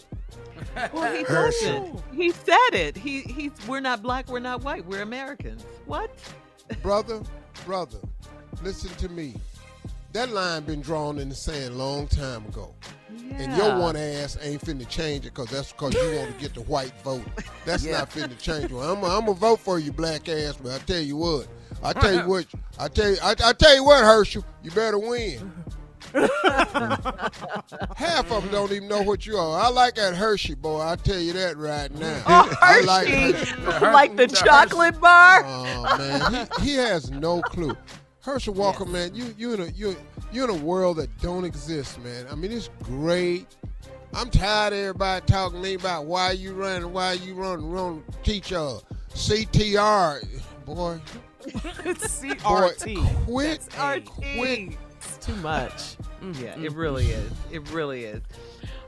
D: Well, he
E: Herschel.
D: doesn't. He said it. He's. We're not black. We're not white. We're Americans. What?
C: Brother, listen to me. That line been drawn in the sand a long time ago. And your one ass ain't finna change it because you want to get the white vote. That's not finna change it. I'm gonna vote for you, black ass, but I tell you what. I tell you what, Herschel, you better win. Half of them don't even know what you are. I like that Hershey boy. I tell you that right now.
D: Oh,
C: I like
D: Hershey,
C: Hershey.
D: like the chocolate bar.
C: Oh man, he has no clue. Herschel Walker, man, you're in a world that don't exist, man. I mean, it's great. I'm tired of everybody talking to me about why you running. Wrong teacher, CTR, boy.
H: It's
C: Boy,
H: CRT.
C: quit.
D: RT. It's too much. Yeah, it really is. It really is.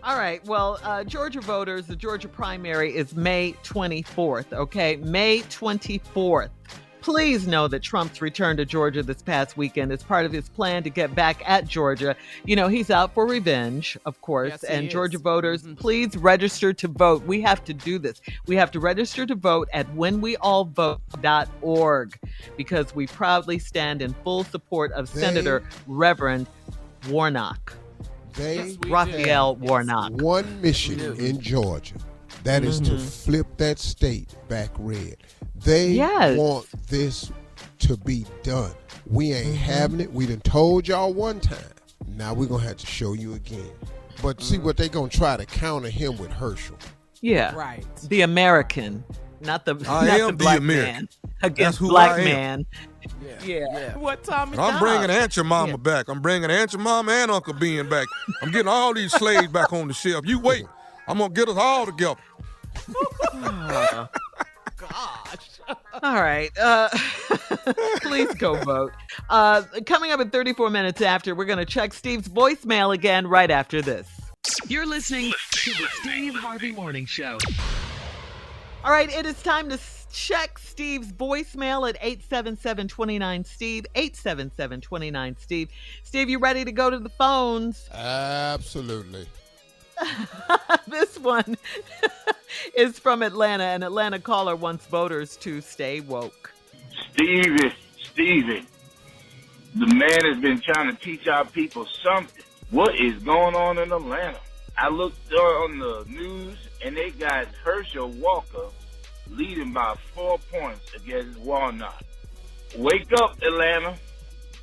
D: All right. Well, Georgia voters, the Georgia primary is May 24th. Okay, May 24th. Please know that Trump's return to Georgia this past weekend is part of his plan to get back at Georgia. You know, he's out for revenge, of course.
H: Yes, he
D: and
H: is.
D: Georgia voters, please register to vote. We have to do this. We have to register to vote at whenweallvote.org because we proudly stand in full support of Senator Reverend Warnock.
C: They
D: Raphael Warnock.
C: one mission in Georgia. That is to flip that state back red. They
D: Yes.
C: want this to be done. We ain't having it. We done told y'all one time. Now we're going to have to show you again. But see what they going to try to counter him with Herschel.
D: Yeah.
H: Right.
D: The American, not the,
E: I
D: not
E: am
D: the
E: the
D: black
E: American.
D: man against
E: who
D: black
E: I am.
D: man.
F: Yeah.
H: What Tommy
E: And I'm
H: Dodd?
E: bringing Aunt your mama back. I'm bringing Aunt your mama and Uncle Ben back. I'm getting all these slaves back on the shelf. You wait. I'm going to get us all together.
D: All right. Please go vote. Coming up in 34 minutes after, we're going to check Steve's voicemail again right after this.
A: You're listening to the Steve Harvey Morning Show.
D: All right, it is time to check Steve's voicemail at 877-29-STEVE, 877-29-STEVE. Steve, you ready to go to the phones?
C: Absolutely.
D: This one is from Atlanta. An Atlanta caller wants voters to stay woke.
J: Stevie, the man has been trying to teach our people something. What is going on in Atlanta? I looked on the news, and they got Herschel Walker leading by 4 points against Warnock. Wake up, Atlanta.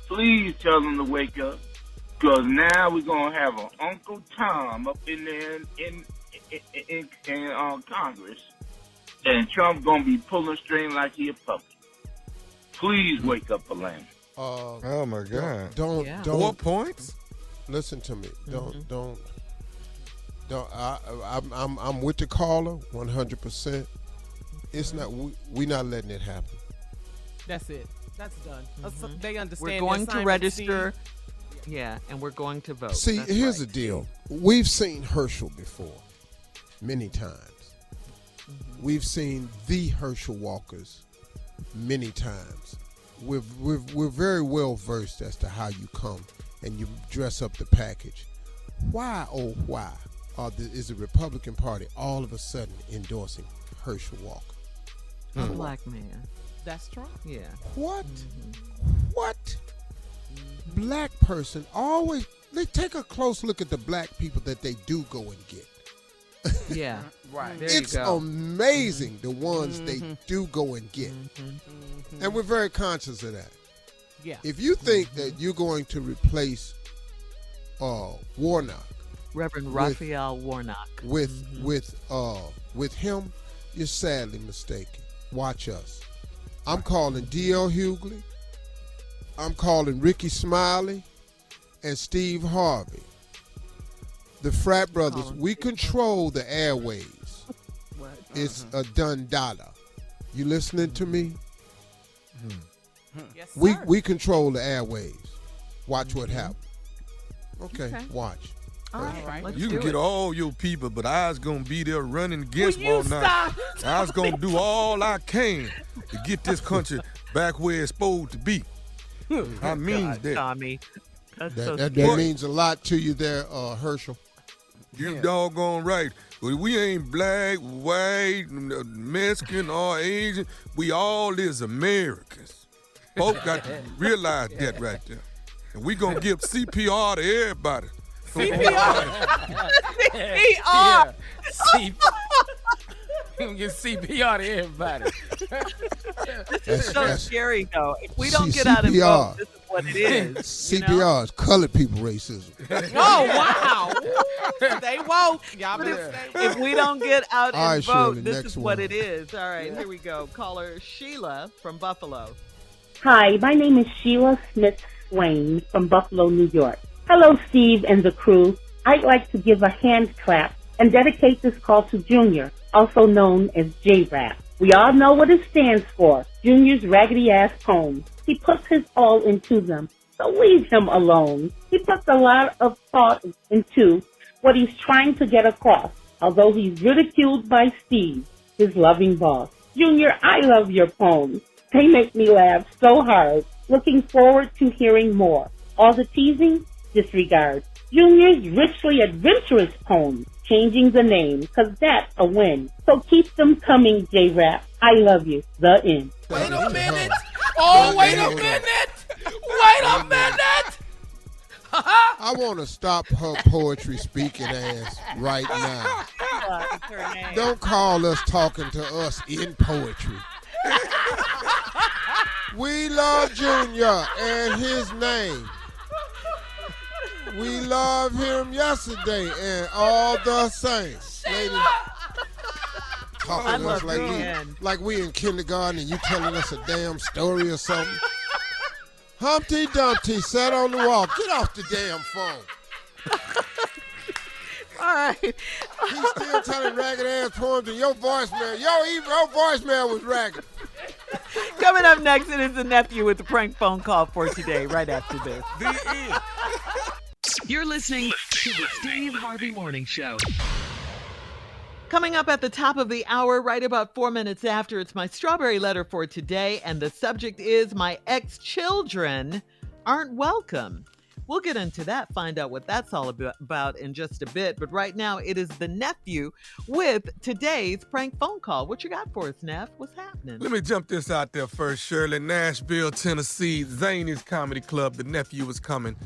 J: Please tell them to wake up, because now we're going to have an Uncle Tom up in there in Congress, and Trump's going to be pulling string like he a puppet. Please wake up, Atlanta.
E: Oh, my God.
C: Don't
E: 4 points?
C: Listen to me. Don't. I'm with the caller 100%. It's not. We're not letting it happen.
H: That's it. That's done. They understand.
D: We're going
H: the
D: to register. Yeah, and we're going to vote.
C: See,
D: That's
C: here's
D: right.
C: the deal. We've seen Herschel before, many times. We've seen the Herschel Walkers many times. We're very well versed as to how you come and you dress up the package. Why, oh why, is the Republican Party all of a sudden endorsing Herschel Walker?
D: A black man.
H: That's Trump.
D: Yeah.
C: What? What? Black person always. They take a close look at the black people that they do go and get.
D: Yeah.
F: Right.
D: There
C: It's
D: you go.
C: amazing the ones they do go and get. And we're very conscious of that.
H: Yeah.
C: If you think that you're going to replace Warnock
D: Reverend Raphael Warnock.
C: with him, you're sadly mistaken. Watch us. I'm calling D.L. Hughley. I'm calling Ricky Smiley and Steve Harvey. The frat brothers, we control the airways. It's a done data. You listening to me?
H: Yes, sir.
C: We control the airways. Watch what happens. Okay, watch.
D: All right. Let's
E: You can
D: do
E: get
D: it.
E: all your people, but I was going to be there running against
H: Will you
E: Warnock.
H: stop?
E: I was going to do all I can to get this country back where it's supposed to be. I mean that.
D: Tommy. That's so
C: That
D: scary.
C: means a lot to you there, Herschel.
E: You doggone right. Well, we ain't black, white, Mexican, or Asian. We all is Americans. Folks got to realize that right there. And we going to give CPR to everybody.
H: CPR.
F: You can get CPR to everybody.
D: This is so
C: That's-
D: scary, though. If we don't
C: See,
D: get out and
C: CPR.
D: vote, this is what it is.
C: CPR is colored people racism.
H: Oh, wow. Stay woke. Y'all better stay woke.
D: If we don't get out
C: All right,
D: and vote,
C: Shirley,
D: this
C: next
D: is what
C: one.
D: it is. All right, here we go. Caller Sheila from Buffalo.
G: Hi, my name is Sheila Smith Swain from Buffalo, New York. Hello, Steve and the crew. I'd like to give a hand clap and dedicate this call to Junior, also known as J-Rap. We all know what it stands for, Junior's raggedy-ass poems. He puts his all into them, so leave him alone. He puts a lot of thought into what he's trying to get across, although he's ridiculed by Steve, his loving boss. Junior, I love your poems. They make me laugh so hard. Looking forward to hearing more. All the teasing, disregard. Junior's richly adventurous poems, changing the name, 'cause that's a win. So keep them coming, J-Rap. I love you. The end.
F: Wait a minute. Oh, wait a minute. Wait a minute.
C: I want to stop her poetry speaking ass right now.
D: Sheila is her name.
C: Don't call us talking to us in poetry. We love Junior and his name. We love him yesterday and all the saints. Ladies, talking
D: I
C: to
D: love
C: us like we in kindergarten and you telling us a damn story or something. Humpty Dumpty sat on the wall. Get off the damn phone.
D: All right.
C: He's still telling ragged ass poems and your voicemail. Your voicemail was ragged.
D: Coming up next, it is the nephew with the prank phone call for today, right after this.
A: You're listening to the Steve Harvey Morning Show.
D: Coming up at the top of the hour, right about 4 minutes after, it's my strawberry letter for today, and the subject is my ex-children aren't welcome. We'll get into that, find out what that's all about in just a bit. But right now, it is the nephew with today's prank phone call. What you got for us, Neff? What's happening?
E: Let me jump this out there first, Shirley. Nashville, Tennessee, Zany's Comedy Club. The nephew is coming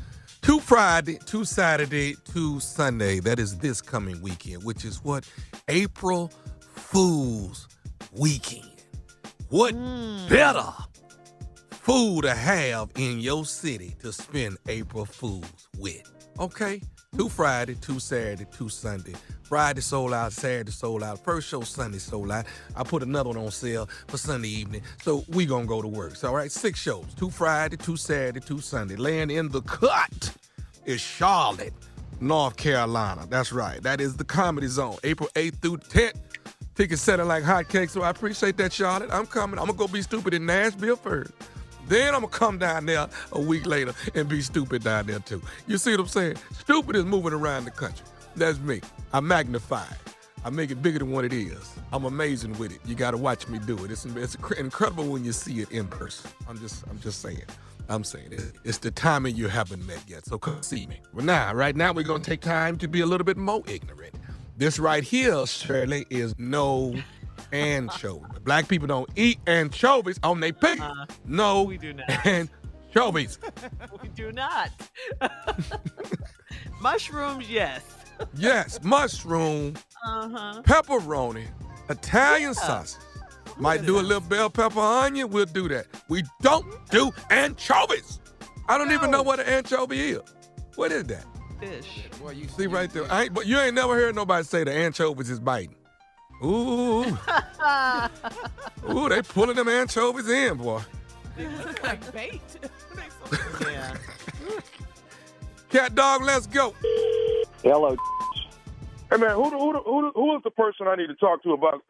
E: 2 Friday, 2 Saturday, 2 Sunday. That is this coming weekend, which is what? April Fool's Weekend. What better fool to have in your city to spend April Fools with? Okay? 2 Friday, 2 Saturday, 2 Sunday. Friday sold out, Saturday sold out. First show Sunday sold out. I put another one on sale for Sunday evening. So we gonna go to work. So, all right, 6 shows. 2 Friday, 2 Saturday, 2 Sunday. Laying in the cut is Charlotte, North Carolina. That's right. That is the Comedy Zone. April 8th through 10th. Tickets selling like hotcakes. So I appreciate that, Charlotte. I'm coming. I'm gonna go be stupid in Nashville first. Then I'm going to come down there a week later and be stupid down there, too. You see what I'm saying? Stupid is moving around the country. That's me. I magnify it. I make it bigger than what it is. I'm amazing with it. You got to watch me do it. It's incredible when you see it in person. I'm just saying. I'm saying it. It's the timing you haven't met yet, so come see me. Well, right now, we're going to take time to be a little bit more ignorant. This right here, Shirley, is no anchovy. Black people don't eat anchovies on their pig. No,
D: we do not.
E: Anchovies.
D: We do not. Mushrooms, yes.
E: Yes, mushroom, pepperoni, Italian sausage. Might do a little bell pepper onion. We'll do that. We don't do anchovies. I don't even know what an anchovy is. What is that?
D: Fish.
E: Well, you see right there. But you ain't never heard nobody say the anchovies is biting. Ooh. Ooh, they pulling them anchovies in, boy.
H: It's like bait.
D: Yeah.
E: Cat dog, let's go.
K: Hello.
L: Hey, man, who is the person I need to talk to about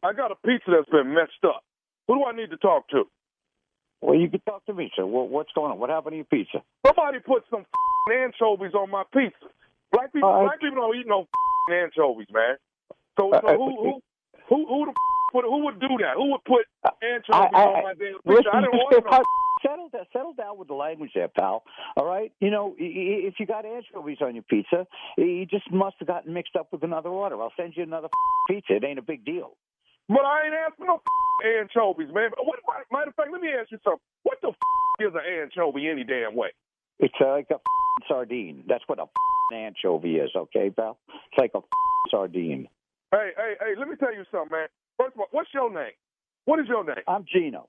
L: I got a pizza that's been messed up. Who do I need to talk to?
K: Well, you can talk to me, sir. What's going on? What happened to your pizza?
L: Somebody put some anchovies on my pizza. Black people don't eat no anchovies, man. So who would do that? Who would put anchovies on my damn pizza? I didn't want no.
K: Settle down with the language there, pal. All right? You know, if you got anchovies on your pizza, you just must have gotten mixed up with another order. I'll send you another pizza. It ain't a big deal.
L: But I ain't asking no anchovies, man. Matter of fact, let me ask you something. What the is an anchovy any damn way?
K: It's like a sardine. That's what a anchovy is, okay, pal? It's like a sardine.
L: Hey, let me tell you something, man. First of all, what's your name? What is your name?
K: I'm Gino.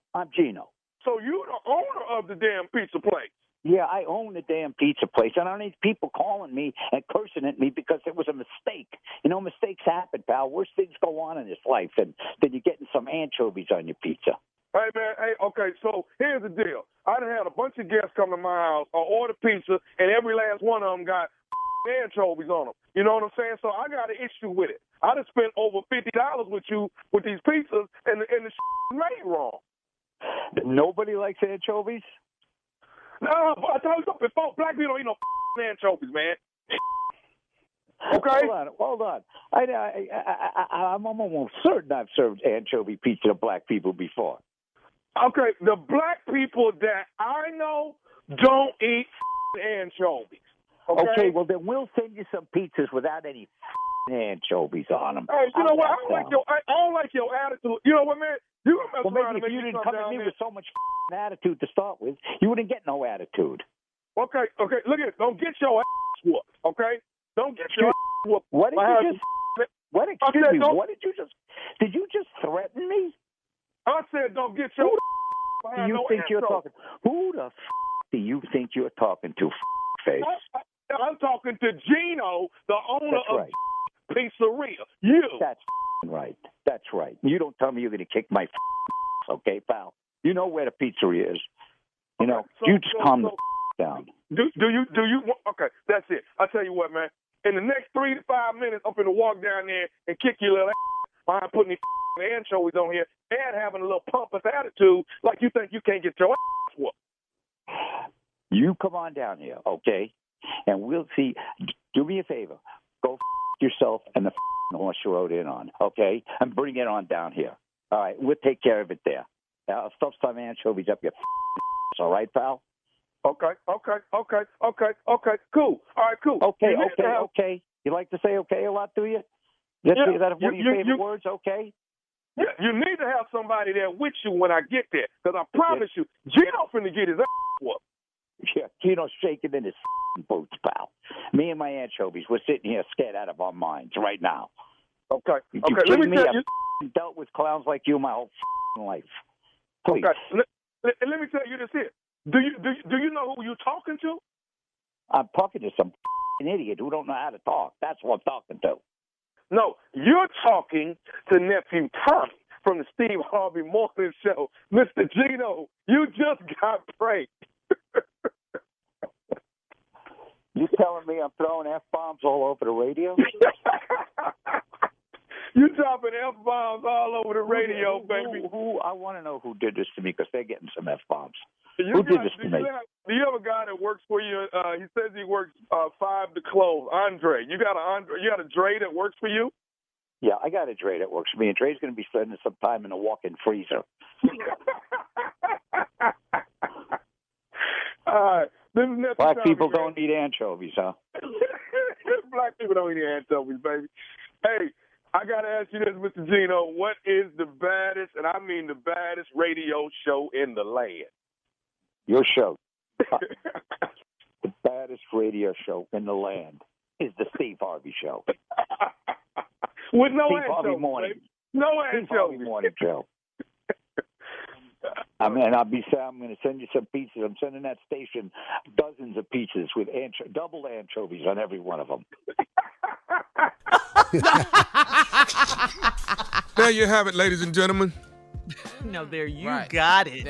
L: So you're the owner of the damn pizza place?
K: Yeah, I own the damn pizza place, and I don't need people calling me and cursing at me because it was a mistake. You know, mistakes happen, pal. Worse things go on in this life than you getting some anchovies on your pizza.
L: Hey, man, okay, so here's the deal. I done had a bunch of guests come to my house or order pizza, and every last one of them got anchovies on them. You know what I'm saying? So I got an issue with it. I done spent over $50 with you with these pizzas, and the made wrong.
K: Nobody likes anchovies?
L: No, I told you before, black people don't eat no anchovies, man. Okay?
K: Hold on. I'm almost certain I've served anchovy pizza to black people before.
L: Okay, the black people that I know don't eat anchovies.
K: Okay, well then we'll send you some pizzas without any anchovies on them.
L: Hey, you know what? I don't like your attitude. You know what, man? You gonna mess around and
K: if
L: make
K: you didn't
L: come
K: at me
L: there
K: with so much attitude to start with, you wouldn't get no attitude.
L: Okay, look at it. Don't get your ass whooped, okay? Don't get your ass whooped.
K: What did you just did you just threaten me?
L: I said don't get your
K: Who the do you think you're talking to, face?
L: I'm talking to Gino, the owner of Pizzeria. You.
K: That's right. That's right. You don't tell me you're going to kick my okay, pal? You know where the pizzeria is. You know, you just calm down.
L: Do you? Okay, that's it. I'll tell you what, man. In the next 3 to 5 minutes, I'm going to walk down there and kick your little ass behind putting these anchovies on here and having a little pompous attitude like you think you can't get your ass whooped.
K: You come on down here, okay? And we'll see. Do me a favor. Go yourself and the horse you rode in on, okay? And bring it on down here. All right, we'll take care of it there. I'll stuff some anchovies up your all right, pal?
L: Okay. Cool. All right, cool.
K: Okay. You like to say okay a lot, do you? Is that one of your favorite words, okay?
L: Yeah, you need to have somebody there with you when I get there, because I promise you, Gino finna get his ass whooped.
K: Yeah, Gino's shaking in his boots, pal. Me and my anchovies, we're sitting here scared out of our minds right now.
L: Okay.
K: Let me tell you. I've dealt with clowns like you my whole life. Please.
L: Okay. Let me tell you this here. Do you know who you're talking to?
K: I'm talking to some idiot who don't know how to talk. That's what I'm talking to.
L: No, you're talking to Nephew Tommy from the Steve Harvey Morning Show. Mr. Gino, you just got pranked.
K: You telling me I'm throwing F-bombs all over the radio?
L: You dropping F-bombs all over the radio, baby.
K: Who? I want to know who did this to me, because they're getting some F-bombs. Who did this to me?
L: Do you have a guy that works for you? He says he works 5 to close. Andre. You got a Dre that works for you?
K: Yeah, I got a Dre that works for me, and Dre's going to be spending some time in the walk-in freezer.
L: All right. This is
K: Black people don't eat anchovies, huh?
L: Black people don't eat anchovies, baby. Hey, I got to ask you this, Mr. Gino. What is the baddest, and I mean the baddest, radio show in the land?
K: Your show. The baddest radio show in the land is the Steve Harvey Show.
L: With no
K: Steve Harvey
L: anchovies,
K: morning.
L: baby. No
K: Steve Harvey
L: anchovies.
K: morning show. I'm going to send you some pizzas. I'm sending that station dozens of pizzas with double anchovies on every one of them.
E: There you have it, ladies and gentlemen.
D: No, there you
F: Right.
D: got it.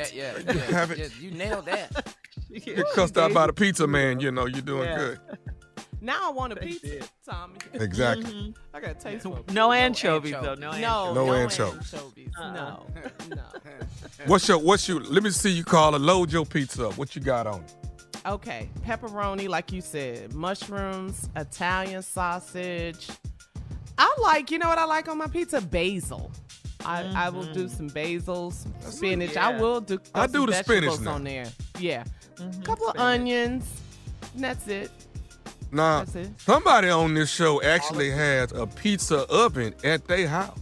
E: Have it.
F: You nailed that.
E: Get cussed out by the pizza man, you're doing good.
H: Now I want a pizza, Tommy.
E: Exactly.
H: I got to taste one.
D: No anchovies, though. No
E: anchovies.
H: No.
E: What's your? Let me see you call load your pizza up. What you got on it?
H: Okay, pepperoni, like you said, mushrooms, Italian sausage. I like, you know what I like on my pizza? Basil. I will do some basil, some spinach.
D: Yeah.
H: I will do.
E: I do the spinach
H: vegetables
E: now.
H: on there. Yeah, couple of onions. And that's it.
E: Now,
H: That's it.
E: somebody on this show actually has a pizza oven at their house.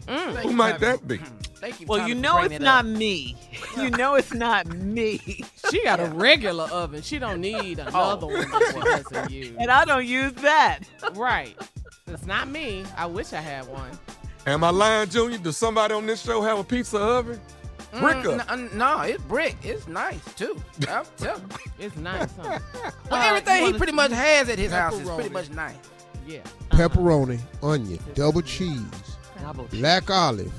E: Who might that be?
F: Thank you.
D: Well,
F: Tommy,
D: you
F: for
D: know
F: bringing
D: it's
F: it
D: not
F: up.
D: me. You know it's not me.
H: She got a regular oven. She don't need another one that she doesn't use.
D: And I don't use that.
H: Right. It's not me. I wish I had one.
E: Am I lying, Junior? Does somebody on this show have a pizza oven? Brick up.
F: No, it's brick. It's nice too. I'm telling you.
H: It's nice, huh?
F: Well, everything he pretty much has at his house is pretty much nice.
H: Yeah.
C: Pepperoni, onion, double cheese, black olive,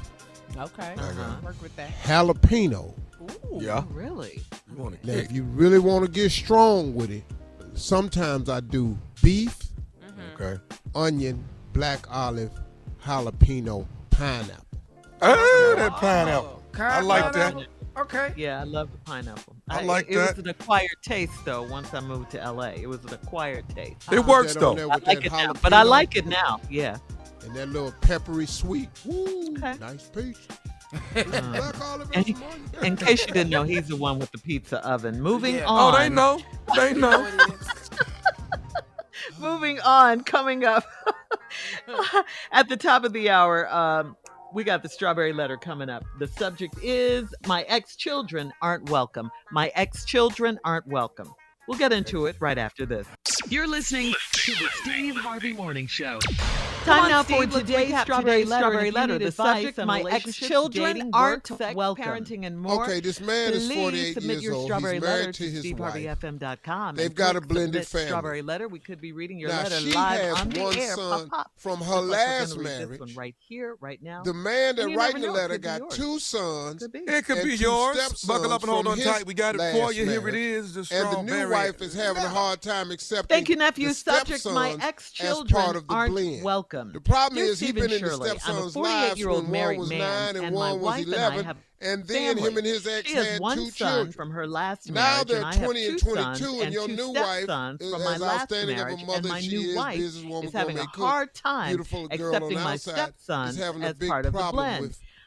H: Okay. Work with that.
C: jalapeno.
H: Ooh,
E: Yeah.
D: Really?
E: You want to
C: Now, if you really want to get strong with it, sometimes I do beef,
E: Okay.
C: onion, black olive, jalapeno, pineapple.
E: Oh, that pineapple. I like that.
F: Okay.
D: Yeah, I love the pineapple.
E: I like
D: it
E: that.
D: was an acquired taste, though, once I moved to L.A. It was an acquired taste.
E: It works,
C: That on
E: though.
C: there
D: I
C: with
D: like
C: that
D: it now,
C: jalapeno
D: but I like it now. Yeah.
C: And that little peppery sweet. Woo,
D: Okay.
C: nice piece. Black olive and some onion.
D: In case you didn't know, he's the one with the pizza oven. Moving
F: Yeah.
D: on.
E: Oh, they know. They know.
D: Moving on, coming up at the top of the hour, we got the strawberry letter coming up. The subject is my ex-children aren't welcome. My ex-children aren't welcome. We'll get into it right after this.
A: You're listening to the Steve Harvey Morning Show.
D: Time now
H: Steve,
D: for
H: let's
D: today's
H: recap
D: strawberry
H: today's
D: letter.
H: strawberry
D: If you
H: letter.
D: need
H: The
D: advice
H: subject,
D: on
H: my
D: relationships,
H: ex-children
D: dating,
H: aren't
D: work, sex,
H: welcome.
D: parenting, and more.
C: Okay, this man is
D: Please
C: 48
D: submit
C: years
D: your
C: old.
D: strawberry
C: He's
D: letter
C: married to his wife.
D: SteveHarveyFM.com.
C: They've
D: and
C: got a
D: click
C: blended
D: submit
C: family.
D: Strawberry letter. We could be reading your
C: Now,
D: letter
C: she
D: live
C: has
D: on the
C: one
D: air.
C: son
D: Pop, pop.
C: from her
D: Looks like we're
C: last
D: gonna read this
C: marriage.
D: one right here, right now.
C: The man that
D: And you
C: writing
D: never
C: the
D: know, it
C: letter
D: could be
C: got
D: yours.
C: 2 sons.
D: Could be.
E: It could
C: and
E: be
C: 2
E: yours.
C: stepsons
E: Buckle up and hold
C: from
E: on
C: his
E: tight. We got it for
C: last
E: you. Here it
C: marriage.
E: is. The
C: And the
E: strawberry.
C: new wife is having a hard time accepting
D: Thank you, nephew.
C: the
D: Subject: my
C: stepsons
D: ex-children
C: as part of the
D: aren't
C: blend.
D: welcome.
C: The problem
D: Dear
C: is he's
D: Steve
C: been
D: and
C: in the
D: Shirley, I'm a
C: stepsons' lives
D: 48-year-old
C: when one
D: married
C: was
D: man,
C: 9 and
D: and my
C: one was
D: wife and I
C: 11,
D: have
C: and then
D: family.
C: him and his ex
D: She has
C: had
D: one
C: 2
D: son
C: children.
D: from her last
C: Now
D: marriage,
C: they're
D: and I have
C: 20 and
D: 2
C: 22,
D: sons
C: and your
D: two
C: new wife,
D: stepsons
C: is
D: from my
C: as
D: last
C: outstanding of a
D: marriage, and
C: mother
D: my
C: she
D: new
C: is,
D: wife
C: businesswoman,
D: is having a
C: gourmet cook,
D: hard time
C: beautiful girl on
D: accepting
C: the
D: my
C: outside,
D: stepson
C: is having a
D: as
C: big
D: part of the
C: problem
D: blend.
C: with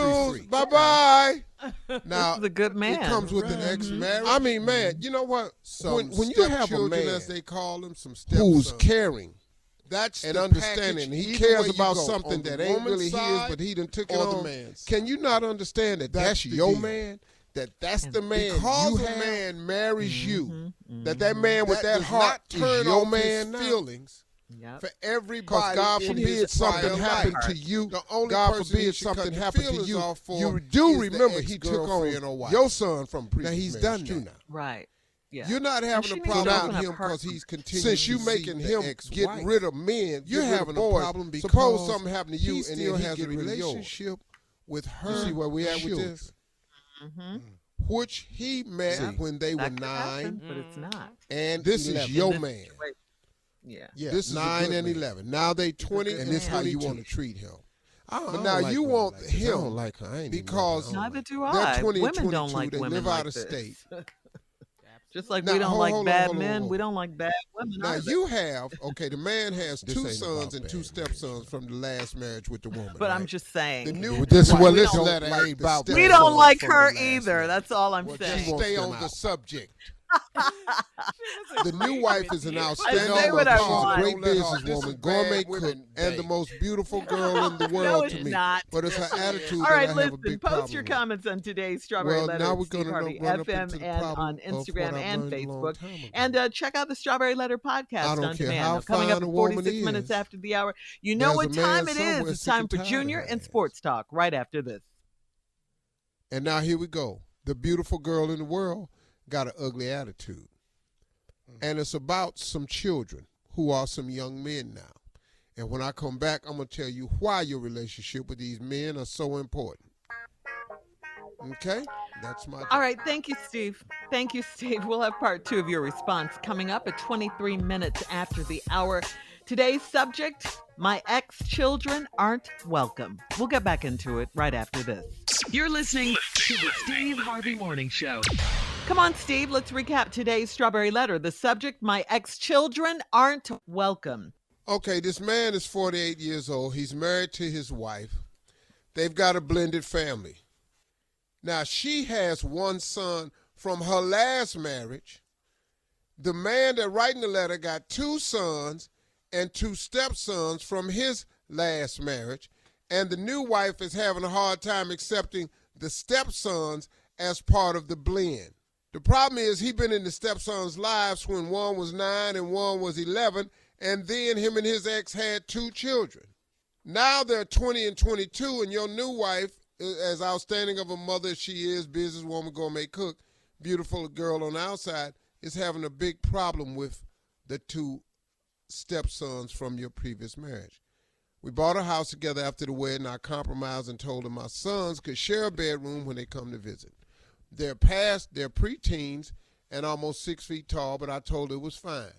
C: Toodles, bye-bye.
D: Now, this is a good man.
C: It comes with an ex-marriage. I mean, man, you know what? When you have a man, as they call them, who's caring, that's and understanding, he cares about something that ain't really his, but he done took it on. Can you not understand that that's your man? That's the man you have. Man marries you. That man with that heart is your man now. Feelings. Yep. For everybody, God forbid something happened to you. God forbid something happened to you. You do remember he took on your son from previous. Now he's done that.
D: Right. Yeah.
C: You're not having a problem with him because he's continuing. Since you making him get rid of men, you're having a problem because suppose something happened to you and then he has a relationship with her. See where we at with this? Which he met when they were 9,
D: but it's not.
C: And this 11. Is your man.
D: Yeah.
C: This is 9 and 11. Now they 20, and this is how you want to treat him. But now you want him. I don't like her. Because
D: neither do I.
C: They're 20
D: Women
C: and 22.
D: Don't like
C: they
D: women
C: live
D: like
C: out of
D: this.
C: state.
D: Just like
C: Now,
D: we don't
C: hold
D: like
C: on,
D: bad
C: hold on,
D: men,
C: hold
D: we
C: on.
D: don't like bad women.
C: Now
D: either.
C: you have the man has
B: This
C: two
B: ain't
C: sons
B: about
C: and two
B: bad
C: stepsons from the last marriage with the woman.
D: But
C: right?
D: I'm just saying.
C: The new
B: This
C: wife
B: well, this
C: don't
B: letter
C: like
B: ain't
C: the
B: about
D: We
B: bad
D: don't
C: stepsons
D: like
C: from the
D: her
C: last
D: either.
C: marriage.
D: That's all I'm
C: Well,
D: saying.
C: just stay
B: them
C: on the
B: out.
C: subject. The new wife is an
D: I
C: outstanding
D: say what
C: mother.
D: I
C: She's a
D: want.
C: great
B: Don't let her- this
C: businesswoman,
B: is
C: gourmet
B: bad
C: cook,
B: women
C: and the
B: day.
C: most beautiful girl in the
D: No,
C: world to
D: it's
C: me.
D: not.
C: But it's her attitude
D: All
C: that
D: right,
C: I have a
D: listen.
C: big
D: Post
C: problem
D: your
C: with.
D: comments on today's Strawberry
C: Well,
D: Letter
C: now
D: at
C: we're
D: Steve
C: going
D: Harvey
C: to run up
D: FM
C: into the
D: and
C: problem
D: on
C: of what
D: Instagram
C: I've
D: and
C: learned a long
D: Facebook.
C: time ago.
D: And check out the Strawberry Letter
C: I
D: podcast
C: don't
D: on
C: care
D: demand.
C: how
D: Now, coming up
C: fine
D: at
C: a woman
D: 46 minutes
C: is.
D: after the hour. You know
C: There's
D: what
C: a man
D: time it is.
C: somewhere
D: It's
C: sick
D: time
C: and
D: for
C: tired of
D: Junior
C: her
D: and
C: ass.
D: Sports Talk right after this.
C: And now here we go. The beautiful girl in the world got an ugly attitude. And it's about some children who are some young men now. And when I come back, I'm going to tell you why your relationship with these men are so important. Okay? That's my job.
D: All right. Thank you, Steve. Thank you, Steve. We'll have part 2 of your response coming up at 23 minutes after the hour. Today's subject, my ex-children aren't welcome. We'll get back into it right after this.
A: You're listening to the Steve Harvey Morning Show.
D: Come on, Steve. Let's recap today's Strawberry Letter. The subject, my ex-children aren't welcome.
C: Okay, this man is 48 years old. He's married to his wife. They've got a blended family. Now, she has one son from her last marriage. The man that writing the letter got 2 sons and 2 stepsons from his last marriage. And the new wife is having a hard time accepting the stepsons as part of the blend. The problem is he been in the stepsons' lives when one was 9 and one was 11, and then him and his ex had 2 children. Now they're 20 and 22, and your new wife, as outstanding of a mother as she is, businesswoman, gourmet cook, beautiful girl on the outside, is having a big problem with the 2 stepsons from your previous marriage. We bought a house together after the wedding. I compromised and told her my sons could share a bedroom when they come to visit. They're preteens and almost 6 feet tall, but I told her it was fine.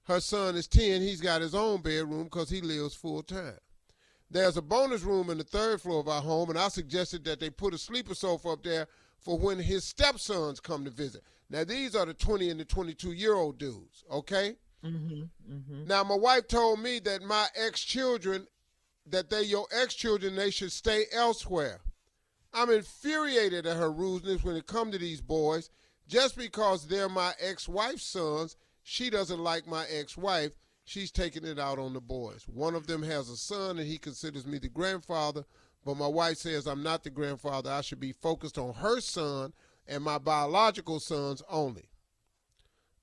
C: Her son is 10. He's got his own bedroom because he lives full time. There's a bonus room in the 3rd floor of our home, and I suggested that they put a sleeper sofa up there for when his stepsons come to visit. Now, these are the 20 and the 22-year-old dudes, okay? Now, my wife told me that my ex-children, your ex-children, they should stay elsewhere. I'm infuriated at her rudeness when it comes to these boys. Just because they're my ex-wife's sons, she doesn't like my ex-wife. She's taking it out on the boys. One of them has a son, and he considers me the grandfather, but my wife says I'm not the grandfather. I should be focused on her son and my biological sons only.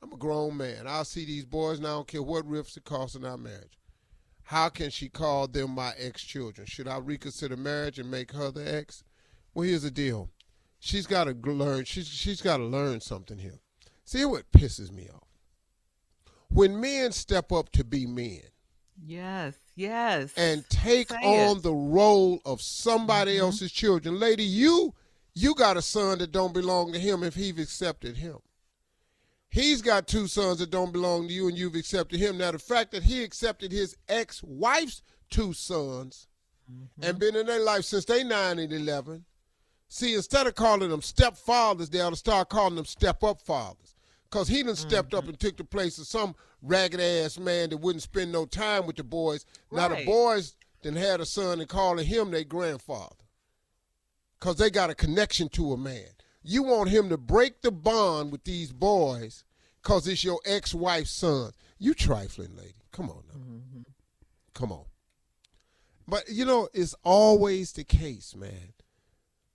C: I'm a grown man. I'll see these boys, and I don't care what rifts it costs in our marriage. How can she call them my ex-children? Should I reconsider marriage and make her the ex? Well, here's the deal. She's got to learn. She's got to learn something here. See what pisses me off? When men step up to be men.
D: Yes.
C: And take on the role of somebody else's children. Lady, you got a son that don't belong to him if he's accepted him. He's got 2 sons that don't belong to you, and you've accepted him. Now, the fact that he accepted his ex-wife's 2 sons and been in their life since they 9 and 11, see, instead of calling them stepfathers, they ought to start calling them step-up fathers. Because he done stepped up and took the place of some ragged-ass man that wouldn't spend no time with the boys. Now, the boys then had a son and calling him their grandfather. Because they got a connection to a man. You want him to break the bond with these boys because it's your ex-wife's son. You trifling, lady. Come on now. Come on. But, it's always the case, man.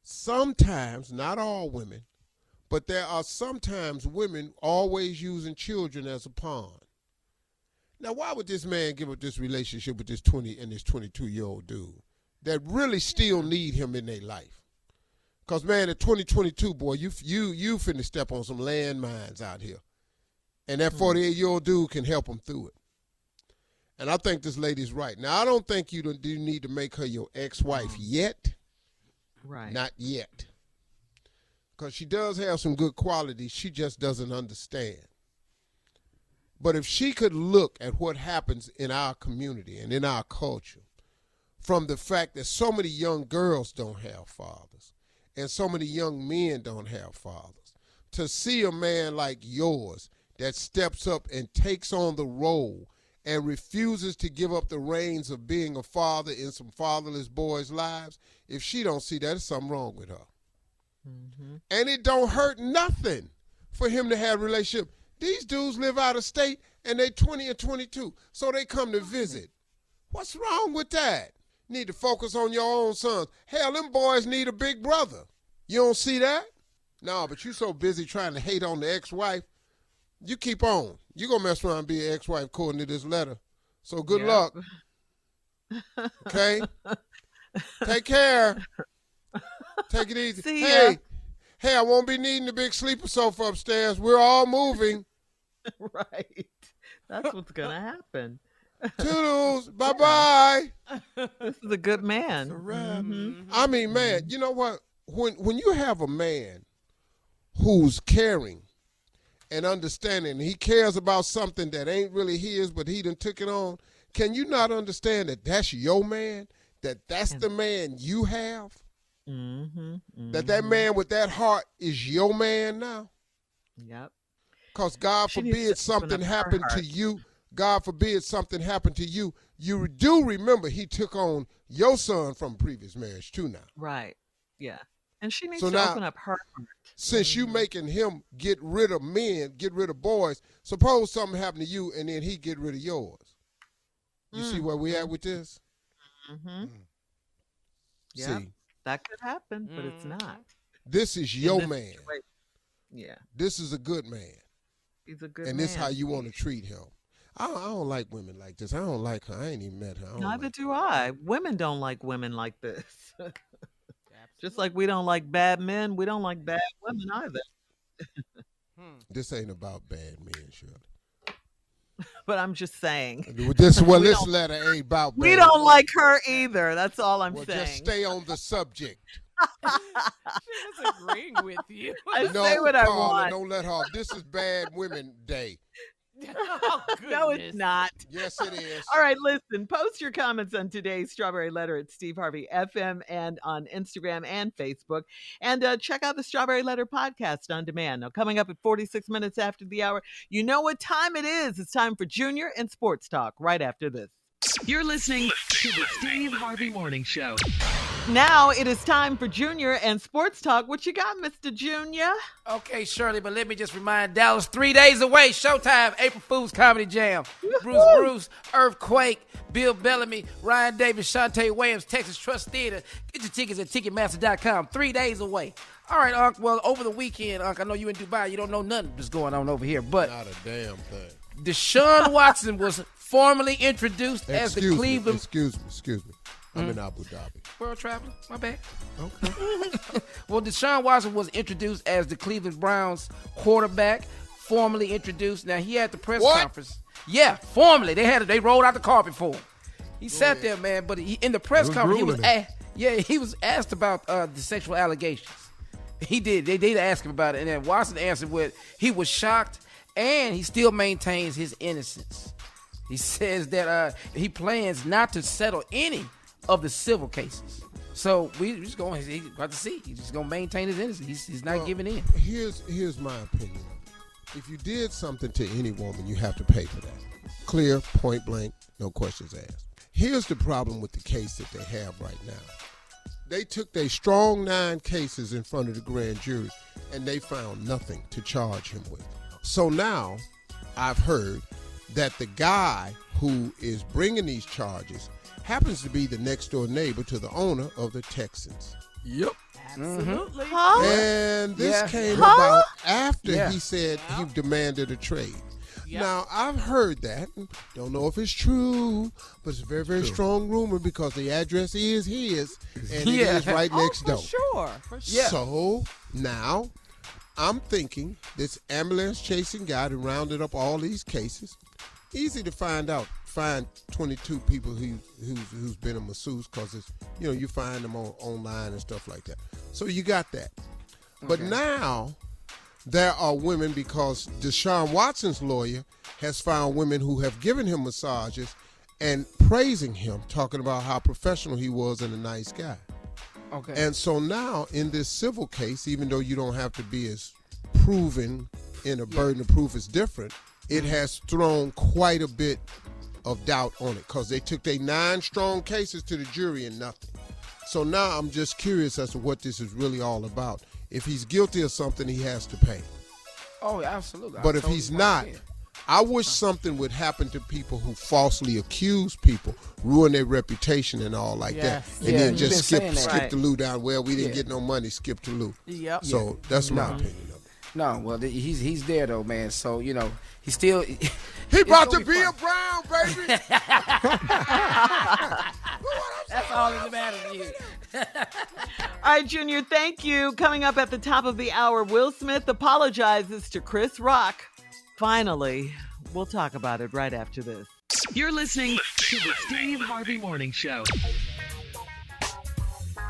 C: Sometimes, not all women, but there are sometimes women always using children as a pawn. Now, why would this man give up this relationship with this 20 and this 22-year-old dude that really still need him in their life? Because, man, at 2022, boy, you finna step on some landmines out here. And that 48-year-old dude can help him through it. And I think this lady's right. Now, I don't think you need to make her your ex-wife yet.
D: Right.
C: Not yet. Because she does have some good qualities. She just doesn't understand. But if she could look at what happens in our community and in our culture from the fact that so many young girls don't have fathers and so many young men don't have fathers, to see a man like yours that steps up and takes on the role and refuses to give up the reins of being a father in some fatherless boys' lives, if she don't see that, there's something wrong with her. Mm-hmm. And it don't hurt nothing for him to have a relationship. These dudes live out of state and they 20 or 22, so they come to visit. What's wrong with that? Need to focus on your own sons. Hell, them boys need a big brother. You don't see that? No, but you so busy trying to hate on the ex-wife. You keep on. You gonna mess around and be an ex-wife according to this letter. So good luck. Okay? Take care. Take it easy.
D: See ya.
C: Hey, I won't be needing the big sleeper sofa upstairs. We're all moving.
D: Right. That's what's gonna happen.
C: Toodles. Bye-bye.
D: This is a good man.
C: I mean, man, you know what? When you have a man who's caring and understanding, he cares about something that ain't really his, but he done took it on, can you not understand that that's your man? That's the man you have? That man with that heart is your man now?
D: Yep.
C: Because God forbid something happened to you. God forbid something happened to you. You do remember he took on your son from previous marriage too now.
D: Right. Yeah. And she needs
C: So
D: to
C: now,
D: open up her heart.
C: Since you making him get rid of men, get rid of boys, suppose something happened to you and then he get rid of yours. You see where we at with this?
D: Yeah.
C: See,
D: that could happen, but it's not.
C: this is your man.
D: Situation. Yeah.
C: This is a good man.
D: He's a good
C: and
D: man.
C: this how you want to treat him. I don't like women like this. I don't like her. I ain't even met her.
D: Neither do I. Women don't like women like this. Just like we don't like bad men, we don't like bad women either.
C: This ain't about bad men, Shirley.
D: But I'm just saying.
C: This letter ain't about bad
D: We don't
C: men.
D: like her either. That's all I'm saying.
C: Just stay on the subject.
H: She was agreeing with you.
D: I say what I
C: Paula,
D: want.
C: don't let her off. This is Bad Women Day.
D: No, it's not.
C: Yes, it is.
D: All right, listen, post your comments on today's Strawberry Letter at Steve Harvey FM and on Instagram and Facebook. And check out the Strawberry Letter podcast on demand. Now, coming up at 46 minutes after the hour, you know what time it is. It's time for Junior and Sports Talk right after this.
A: You're listening to the Steve Harvey Morning Show.
D: Now it is time for Junior and Sports Talk. What you got, Mr. Junior?
F: Okay, Shirley, but let me just remind Dallas, 3 days away, Showtime, April Fool's Comedy Jam. Bruce, Earthquake, Bill Bellamy, Ryan Davis, Shantae Williams, Texas Trust Theater. Get your tickets at Ticketmaster.com. 3 days away. All right, Unc, well, over the weekend, Unc, I know you in Dubai. You don't know nothing that's going on over here, but
C: Not a damn thing.
F: Deshaun Watson was formally introduced as the Cleveland...
C: Excuse me. I'm in Abu Dhabi.
F: World traveler, my bad.
C: Okay.
F: Well, Deshaun Watson was introduced as the Cleveland Browns quarterback, formally introduced. Now, he had the press conference. Yeah, formally. They rolled out the carpet for him. He sat there, man, but in the press conference, he was asked about the sexual allegations. He did. They did ask him about it, and then Watson answered with, he was shocked, and he still maintains his innocence. He says that he plans not to settle any of the civil cases. So we're just going to have to see. He's just going to maintain his innocence. He's not giving in.
C: Here's my opinion. If you did something to any woman, you have to pay for that. Clear, point blank, no questions asked. Here's the problem with the case that they have right now. They took their strong 9 cases in front of the grand jury, and they found nothing to charge him with. So now I've heard that the guy who is bringing these charges happens to be the next door neighbor to the owner of the Texans.
E: Yep.
H: Absolutely.
D: Huh?
C: And this came about after he said he demanded a trade.
H: Yep.
C: Now, I've heard that. Don't know if it's true, but it's a very, very strong rumor because the address is his, and it is right next door.
H: For sure.
C: So, now, I'm thinking this ambulance chasing guy that rounded up all these cases, easy to find 22 people who's been a masseuse because it's, you find them online and stuff like that. So you got that. But now there are women because Deshaun Watson's lawyer has found women who have given him massages and praising him, talking about how professional he was and a nice guy.
F: Okay.
C: And so now in this civil case, even though you don't have to be as proven in a burden of proof is different, it has thrown quite a bit of doubt on it because they took their 9 strong cases to the jury and nothing. So now I'm just curious as to what this is really all about. If he's guilty of something, he has to pay.
F: Oh, absolutely.
C: But if he's not, I wish something would happen to people who falsely accuse people, ruin their reputation and all like that, and then just skip the Lou down. Well, we didn't get no money, skip to Lou.
H: Yep.
C: So that's my opinion of it.
F: No, well, he's there though, man. So he's still.
C: He about to be a Brown, baby.
F: That's all that matters to you.
D: All right, Junior, thank you. Coming up at the top of the hour, Will Smith apologizes to Chris Rock. Finally, we'll talk about it right after this.
A: You're listening to the Steve Harvey Morning Show.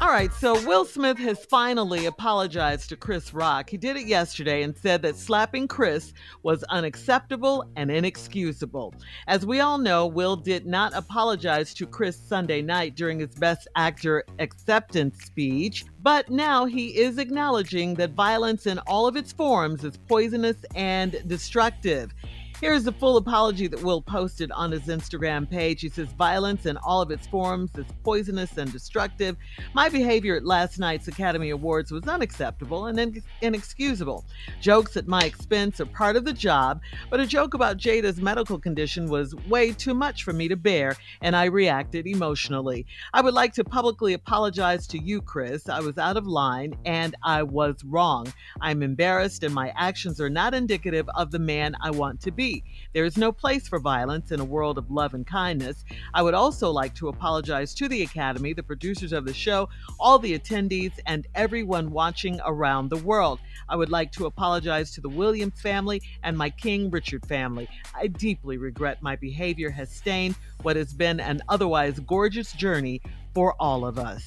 D: All right, so Will Smith has finally apologized to Chris Rock. He did it yesterday and said that slapping Chris was unacceptable and inexcusable. As we all know, Will did not apologize to Chris Sunday night during his Best Actor acceptance speech, but now he is acknowledging that violence in all of its forms is poisonous and destructive. Here's the full apology that Will posted on his Instagram page. He says, violence in all of its forms is poisonous and destructive. My behavior at last night's Academy Awards was unacceptable and inexcusable. Jokes at my expense are part of the job, but a joke about Jada's medical condition was way too much for me to bear, and I reacted emotionally. I would like to publicly apologize to you, Chris. I was out of line, and I was wrong. I'm embarrassed, and my actions are not indicative of the man I want to be. There is no place for violence in a world of love and kindness. I would also like to apologize to the Academy, the producers of the show, all the attendees, and everyone watching around the world. I would like to apologize to the Williams family and my King Richard family. I deeply regret my behavior has stained what has been an otherwise gorgeous journey for all of us.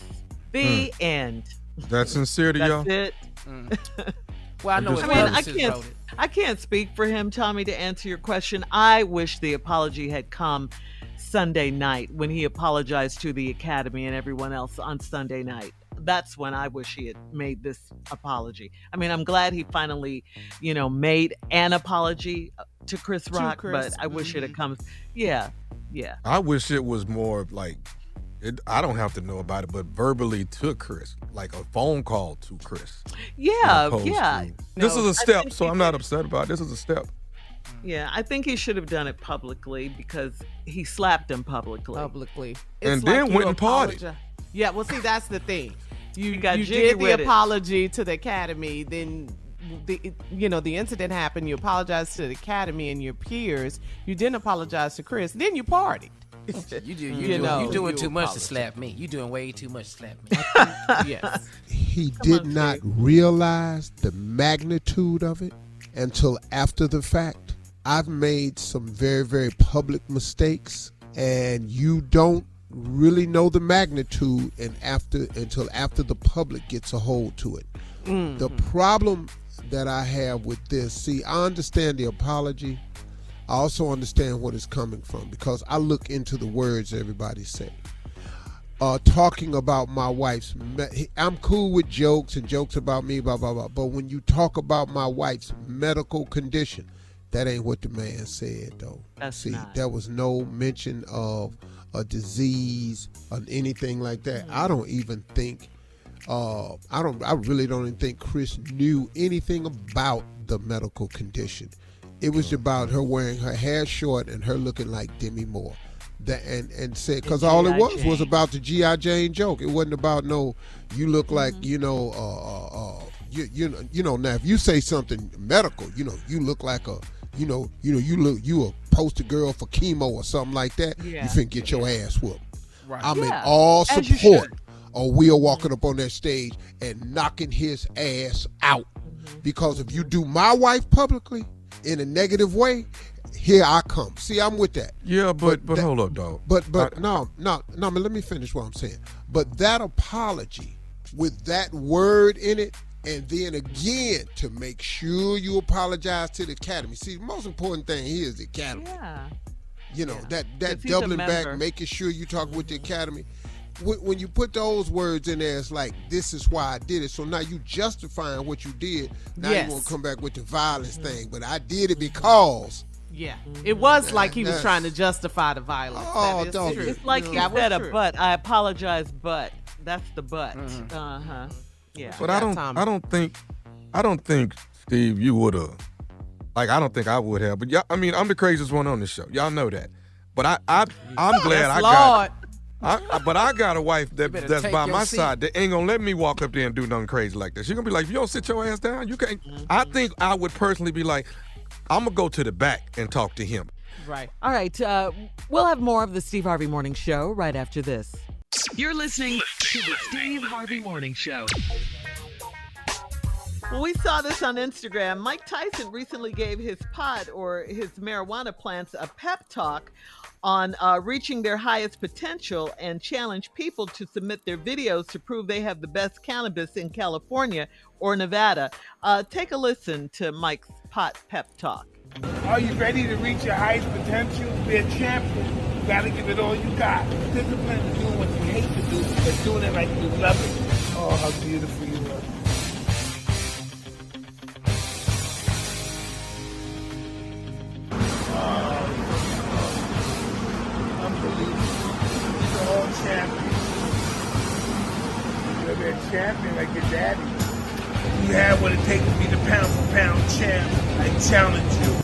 D: The end.
E: That's sincere to y'all?
D: That's it.
F: Well, I know
D: I can't speak for him, Tommy, to answer your question. I wish the apology had come Sunday night when he apologized to the Academy and everyone else on Sunday night. That's when I wish he had made this apology. I mean, I'm glad he finally, made an apology to Chris Rock, but I wish it had come. Yeah.
E: I wish it was more like, I don't have to know about it, but verbally to Chris, like a phone call to Chris.
D: Yeah.
E: This is a step, so I'm not upset about it. This is a step.
D: Yeah, I think he should have done it publicly because he slapped him publicly.
E: And then went and partied.
H: Yeah, well, see, that's the thing. You
D: did
H: the apology to the Academy, then the incident happened. You apologized to the Academy and your peers. You didn't apologize to Chris. Then you partied.
F: You doing too much to slap me. You doing way too much to slap me.
H: Yes.
C: He did not realize the magnitude of it until after the fact. I've made some very, very public mistakes, and you don't really know the magnitude until after the public gets a hold to it. Mm-hmm. The problem that I have with this, see, I understand the apology. I also understand what it's coming from because I look into the words everybody say. Talking about my wife's, I'm cool with jokes and jokes about me, blah, blah, blah. But when you talk about my wife's medical condition, that ain't what the man said, though. There was no mention of a disease or anything like that. I don't even think, I really don't even think Chris knew anything about the medical condition. It was about her wearing her hair short and her looking like Demi Moore. And said, because all it was about the G.I. Jane joke. It wasn't about you look like, now if you say something medical, you look like you a poster girl for chemo or something like that. Yeah. You finna get your ass whooped. Right. I'm in all support of Will walking up on that stage and knocking his ass out. Mm-hmm. Because if you do my wife publicly in a negative way, here I come. See, I'm with that.
E: Yeah, but hold up, dog.
C: No, let me finish what I'm saying. But that apology with that word in it, and then again to make sure you apologize to the Academy. See, the most important thing here is the Academy. Yeah. That doubling back, making sure you talk with the Academy. when you put those words in there, it's like, this is why I did it. So now you justifying what you did. Now
H: Yes.
C: you want to come back with the violence thing. But I did it because.
H: Yeah, it was like he was trying to justify the violence.
C: Oh,
H: That is
C: don't
H: true.
C: be-
D: It's like he
H: That was
D: said a
H: true.
D: but. I apologize, but that's the but. Yeah.
E: But I don't think, Steve, you would have. Like, I don't think I would have. But yeah, I mean, I'm the craziest one on the show. Y'all know that. But I'm glad
H: Yes,
E: I
H: Lord.
E: got. But I got a wife
F: better
E: that's
F: take
E: by
F: your
E: my
F: seat.
E: side that ain't gonna let me walk up there and do nothing crazy like that. She's gonna be like, if you don't sit your ass down, you can't. I think I would personally be like, I'm gonna go to the back and talk to him.
H: Right.
D: All right. We'll have more of the Steve Harvey Morning Show right after this.
A: You're listening to the Steve Harvey Morning Show.
D: Well, we saw this on Instagram. Mike Tyson recently gave his pot or his marijuana plants a pep talk on reaching their highest potential and challenged people to submit their videos to prove they have the best cannabis in California or Nevada. Take a listen to Mike's pot pep talk.
M: Are you ready to reach your highest potential? Be a champion. You gotta give it all you got. Discipline is doing what you hate to do, but doing it like you love it. Oh, how beautiful you are. Unbelievable. You're all champion. You're be a champion like your daddy. You have what it takes to be the pound for pound champ. I challenge you.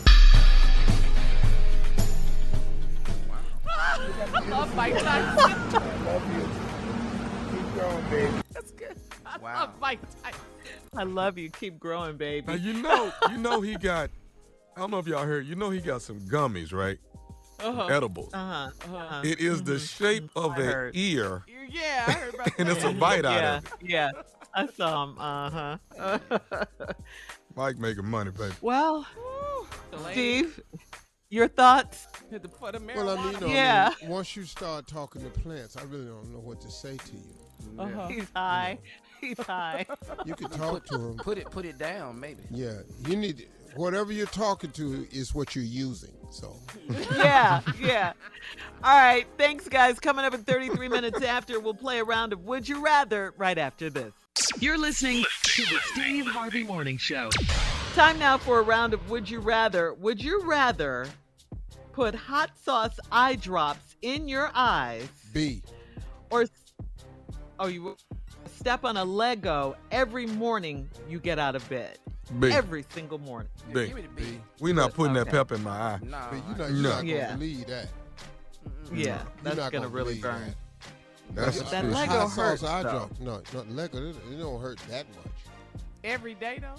H: I love Mike Tyson.
M: I love you. Keep going, baby.
H: That's good. I
F: Wow.
H: love Mike Tyson.
D: I love you. Keep growing, baby.
E: Now you know he got. I don't know if y'all heard. You know he got some gummies, right? Edibles. It is the shape of
D: I
E: an
D: heard.
E: ear,
H: Yeah, I heard about
E: and
H: that.
E: it's a bite out
D: Yeah,
E: of it.
D: yeah. I saw him.
E: Mike making money, baby.
D: Well,
H: The lady
D: Steve, your thoughts?
H: had to put a marijuana.
C: Well, I mean, you know,
D: Yeah.
C: once you start talking to plants, I really don't know what to say to you.
D: He's high. He's high.
C: You can talk to him.
F: Put it down, maybe.
C: Yeah, you need whatever you're talking to is what you're using. So
D: Yeah, yeah. All right. Thanks, guys. Coming up in 33 minutes after, we'll play a round of Would You Rather right after this.
A: You're listening to the Steve Harvey Morning Show.
D: Time now for a round of Would You Rather. Would you rather put hot sauce eye drops in your eyes
C: B.
D: or you step on a Lego every morning you get out of bed?
E: B.
D: Every single morning.
E: B.
F: Give me the B.
E: We not putting that
D: Okay.
E: pep in my eye.
F: Nah.
C: But you're
E: No.
C: not gonna
D: Yeah.
C: believe that.
D: Yeah,
C: You're
D: that's
C: not
D: gonna really
C: believe
D: burn.
E: That's
D: That
E: true.
D: Lego
C: hot sauce
D: hurts,
C: eye
D: though.
C: drop. No, Lego. It don't hurt that much.
H: Every day, though?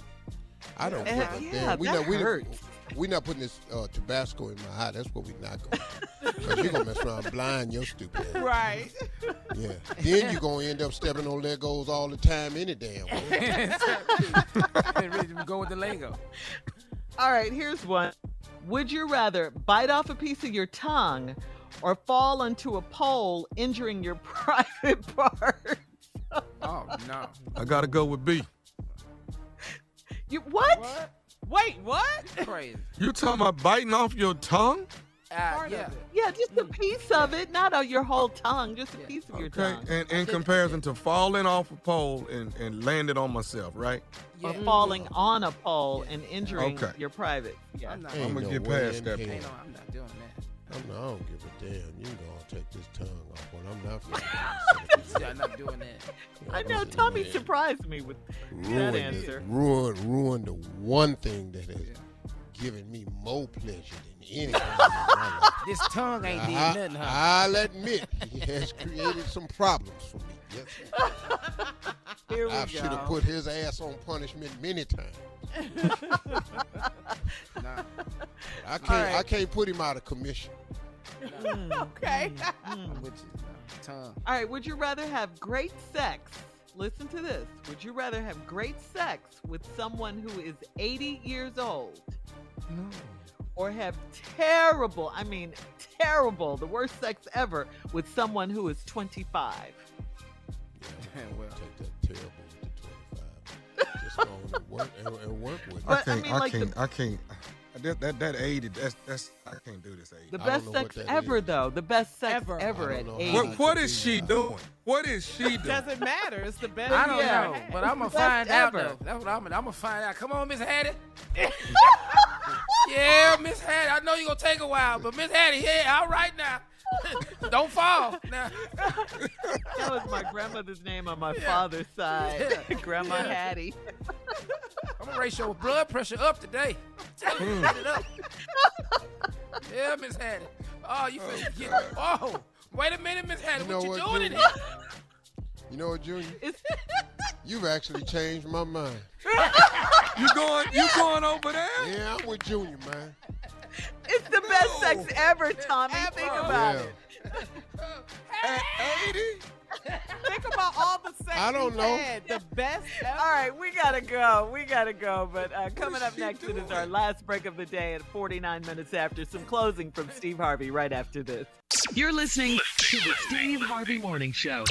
C: I don't
D: Yeah,
C: give a
D: yeah,
C: damn.
D: that hurts.
C: We not putting this Tabasco in my eye. That's what we not going to do. Because you're going to mess around blind your stupid ass.
H: Right.
C: Yeah. Then you're going to end up stepping on Legos all the time any damn way.
F: Ready to go with the Lego.
D: All right, here's one. Would you rather bite off a piece of your tongue or fall onto a pole, injuring your private parts?
F: Oh no.
E: I gotta go with B.
D: You what?
H: What? Wait, what?
F: Crazy.
E: You talking about biting off your tongue?
H: Part
F: Yeah.
H: of it.
D: Yeah, just a piece of it, not your whole tongue, just a piece of your
E: Okay.
D: tongue.
E: And in comparison to falling off a pole and landing on myself, right?
D: Or falling on a pole and injuring
E: Okay.
D: your private. Yeah.
F: I'm not.
C: Ain't
E: I'm gonna
C: no
E: get
C: way
E: past
C: in
E: that
C: hell.
F: Ain't no, I'm not doing that.
C: I don't give a damn. You can go and take this tongue off when I'm not feeling
F: See, I'm not doing that.
D: I know Tommy surprised me with that answer.
C: Ruin the one thing that has given me more pleasure than anything in my life.
F: This tongue ain't did
C: I-
F: nothing, huh?
C: I'll admit he has created some problems for me. Yes,
D: Here we
C: I
D: go.
C: should have put his ass on punishment many times.
F: Nah.
C: I can't put him out of commission.
H: Okay.
F: I'm with you. Tongue.
D: All right, would you rather have great sex? Listen to this. Would you rather have great sex with someone who is 80 years old?
E: No.
D: Or have terrible, the worst sex ever with someone who is 25?
F: Well.
C: Take that terrible with the 25. Just go on and work with it.
D: But,
E: I
D: I mean, like
E: can't. That 80. That's. I can't do this. this age.
D: The best sex ever, though. The best sex ever at 80.
E: What is she doing? What is she doing?
H: Doesn't matter. It's the best.
F: I don't know, but I'm gonna find out.
D: ever.
F: Though. That's what I'm gonna find out. Come on, Miss Hattie. Yeah, Miss Hattie. I know you're gonna take a while, but Miss Hattie, yeah, all right now. Don't fall. Now.
D: That was my grandmother's name on my father's side. Grandma Hattie.
F: I'm gonna raise your blood pressure up today. Tell you, get it up. Yeah, Miss Hattie. Oh, you finna get. Oh, wait a minute, Miss Hattie.
C: You know
F: what you
C: what,
F: doing in
C: Junior?
F: here?
C: You know what, Junior? You've actually changed my mind.
E: You going over there?
C: Yeah, I'm with Junior, man.
D: It's the best sex ever, Tommy. Think about it.
E: At 80?
H: Think about all the sex
C: I don't
H: we've
C: know.
H: had. The best ever.
D: All right, we gotta go. But coming up next, it is our last break of the day at 49 minutes after. Some closing from Steve Harvey right after this.
A: You're listening to the Steve Harvey Morning Show.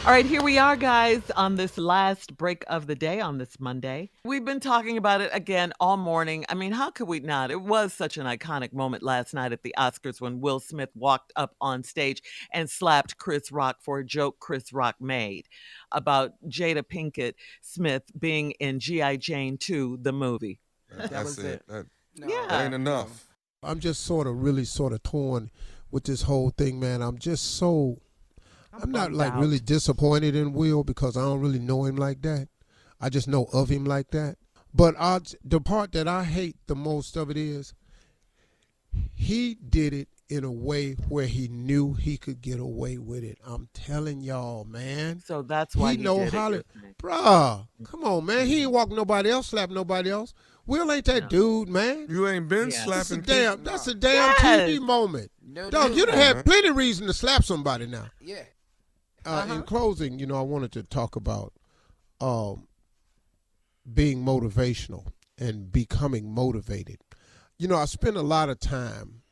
D: All right, here we are, guys, on this last break of the day on this Monday. We've been talking about it again all morning. I mean, how could we not? It was such an iconic moment last night at the Oscars when Will Smith walked up on stage and slapped Chris Rock for a joke Chris Rock made about Jada Pinkett Smith being in G.I. Jane 2, the movie. That was it.
E: That
D: Yeah.
E: ain't enough.
C: I'm just really torn with this whole thing, man. I'm just so... I'm not
D: bummed
C: like
D: out.
C: really disappointed in Will because I don't really know him like that. I just know of him like that. But the part that I hate the most of it is he did it in a way where he knew he could get away with it. I'm telling y'all, man.
D: So that's why he
C: know
D: did
C: how
D: it.
C: to, bruh. Come on, man. He ain't walk nobody else, slap nobody else. Will ain't that dude, man.
E: You ain't been
D: Yeah.
E: slapping
C: That's a damn
D: Yes.
C: TV moment.
F: No,
C: Dog, you done had plenty of reason to slap somebody now.
F: Yeah.
C: In closing, I wanted to talk about being motivational and becoming motivated. I spend a lot of time.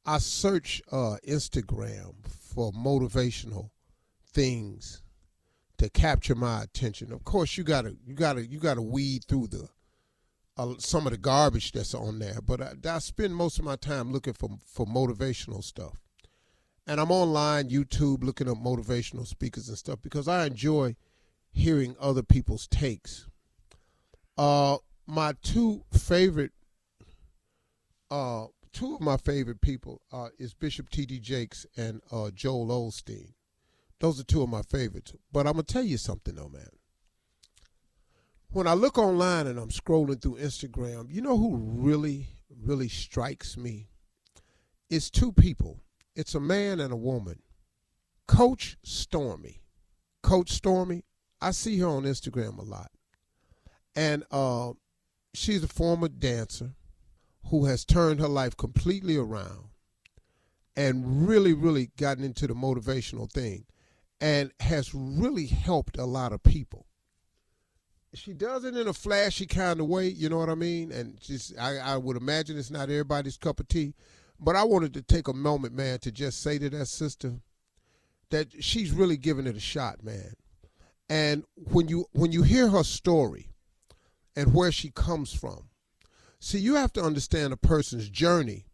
C: I search Instagram for motivational things to capture my attention. Of course, you gotta weed through some of the garbage that's on there. But I spend most of my time looking for motivational stuff. And I'm online, YouTube, looking up motivational speakers and stuff because I enjoy hearing other people's takes. My two of my favorite people is Bishop T.D. Jakes and Joel Osteen. Those are two of my favorites. But I'm going to tell you something, though, man. When I look online and I'm scrolling through Instagram, you know who really, really strikes me? It's two people. It's a man and a woman. Coach Stormy. I see her on Instagram a lot. And she's a former dancer who has turned her life completely around and really, really gotten into the motivational thing and has really helped a lot of people. She does it in a flashy kind of way, you know what I mean? And I would imagine it's not everybody's cup of tea. But I wanted to take a moment, man, to just say to that sister that she's really giving it a shot, man. And when you hear her story and where she comes from, see, you have to understand a person's journey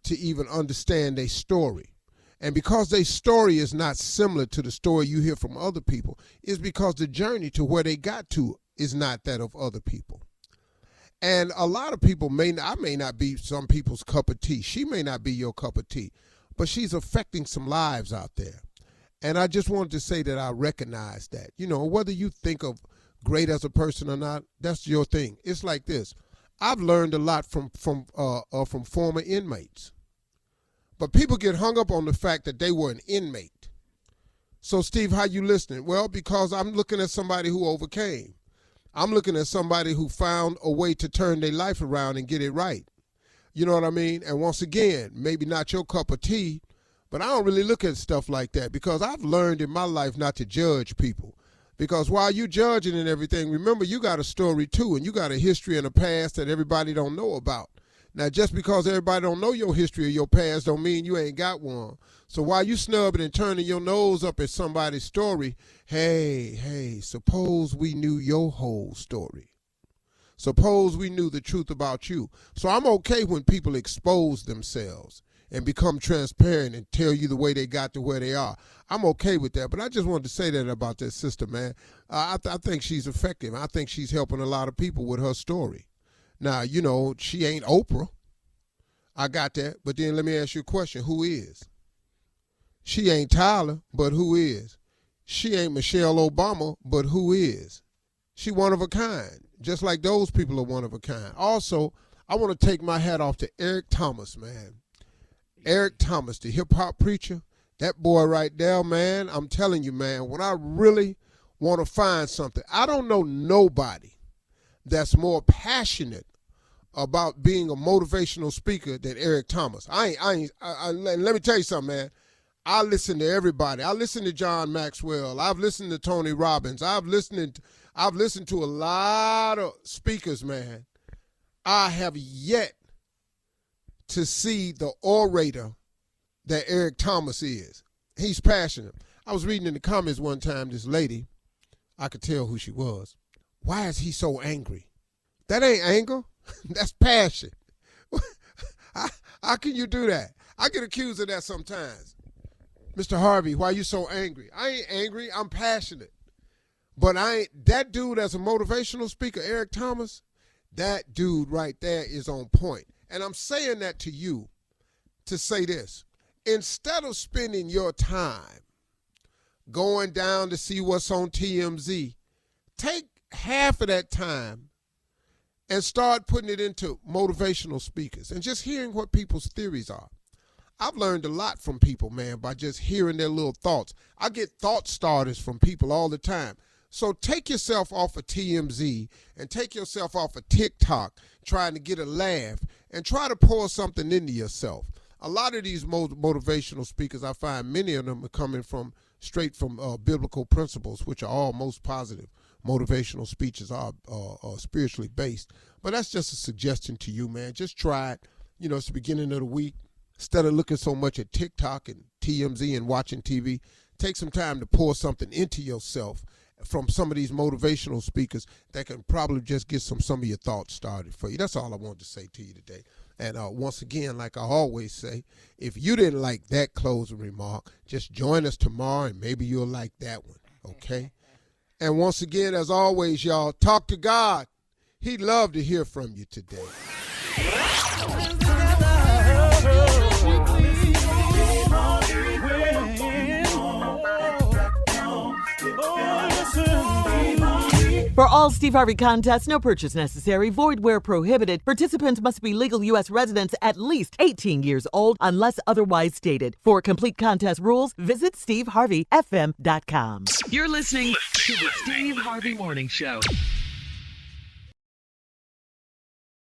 C: to even understand their story. And because their story is not similar to the story you hear from other people, is because the journey to where they got to is not that of other people. And a lot of people I may not be some people's cup of tea. She may not be your cup of tea, but she's affecting some lives out there. And I just wanted to say that I recognize that. Whether you think of great as a person or not, that's your thing. It's like this. I've learned a lot from former inmates. But people get hung up on the fact that they were an inmate. So, Steve, how you listening? Well, because I'm looking at somebody who overcame. I'm looking at somebody who found a way to turn their life around and get it right. You know what I mean? And once again, maybe not your cup of tea, but I don't really look at stuff like that because I've learned in my life not to judge people. Because while you judging and everything, remember you got a story too, and you got a history and a past that everybody don't know about. Now, just because everybody don't know your history or your past don't mean you ain't got one. So while you snubbing and turning your nose up at somebody's story, hey, suppose we knew your whole story. Suppose we knew the truth about you. So I'm okay when people expose themselves and become transparent and tell you the way they got to where they are. I'm okay with that, but I just wanted to say that about that sister, man. I think she's effective. I think she's helping a lot of people with her story. Now, you know, she ain't Oprah. I got that. But then let me ask you a question. Who is? She ain't Tyler, but who is? She ain't Michelle Obama, but who is? She one of a kind, just like those people are one of a kind. Also, I want to take my hat off to Eric Thomas, man. Eric Thomas, the hip-hop preacher, that boy right there, man, I'm telling you, man, when I really want to find something, I don't know nobody that's more passionate about being a motivational speaker than Eric Thomas. Let me tell you something, man. I listen to everybody. I listen to John Maxwell. I've listened to Tony Robbins. I've listened to a lot of speakers, man. I have yet to see the orator that Eric Thomas is. He's passionate. I was reading in the comments one time, this lady, I could tell who she was. Why is he so angry? That ain't anger. That's passion. How can you do that? I get accused of that sometimes. Mr. Harvey, why you so angry? I ain't angry. I'm passionate. But that dude as a motivational speaker, Eric Thomas, that dude right there is on point. And I'm saying that to you to say this. Instead of spending your time going down to see what's on TMZ, take half of that time and start putting it into motivational speakers and just hearing what people's theories are. I've learned a lot from people, man, by just hearing their little thoughts. I get thought starters from people all the time. So take yourself off of TMZ and take yourself off of TikTok trying to get a laugh and try to pour something into yourself. A lot of these motivational speakers, I find many of them are coming straight from biblical principles, which are all most positive. Motivational speeches are spiritually based. But that's just a suggestion to you, man. Just try it. You know, it's the beginning of the week. Instead of looking so much at TikTok and TMZ and watching TV, take some time to pour something into yourself from some of these motivational speakers that can probably just get some of your thoughts started for you. That's all I wanted to say to you today. And once again, like I always say, if you didn't like that closing remark, just join us tomorrow and maybe you'll like that one, okay? And once again, as always, y'all, talk to God. He'd love to hear from you today.
D: For all Steve Harvey contests, no purchase necessary, void where prohibited. Participants must be legal U.S. residents at least 18 years old unless otherwise stated. For complete contest rules, visit SteveHarveyFM.com.
A: You're listening to the Steve Harvey Morning Show.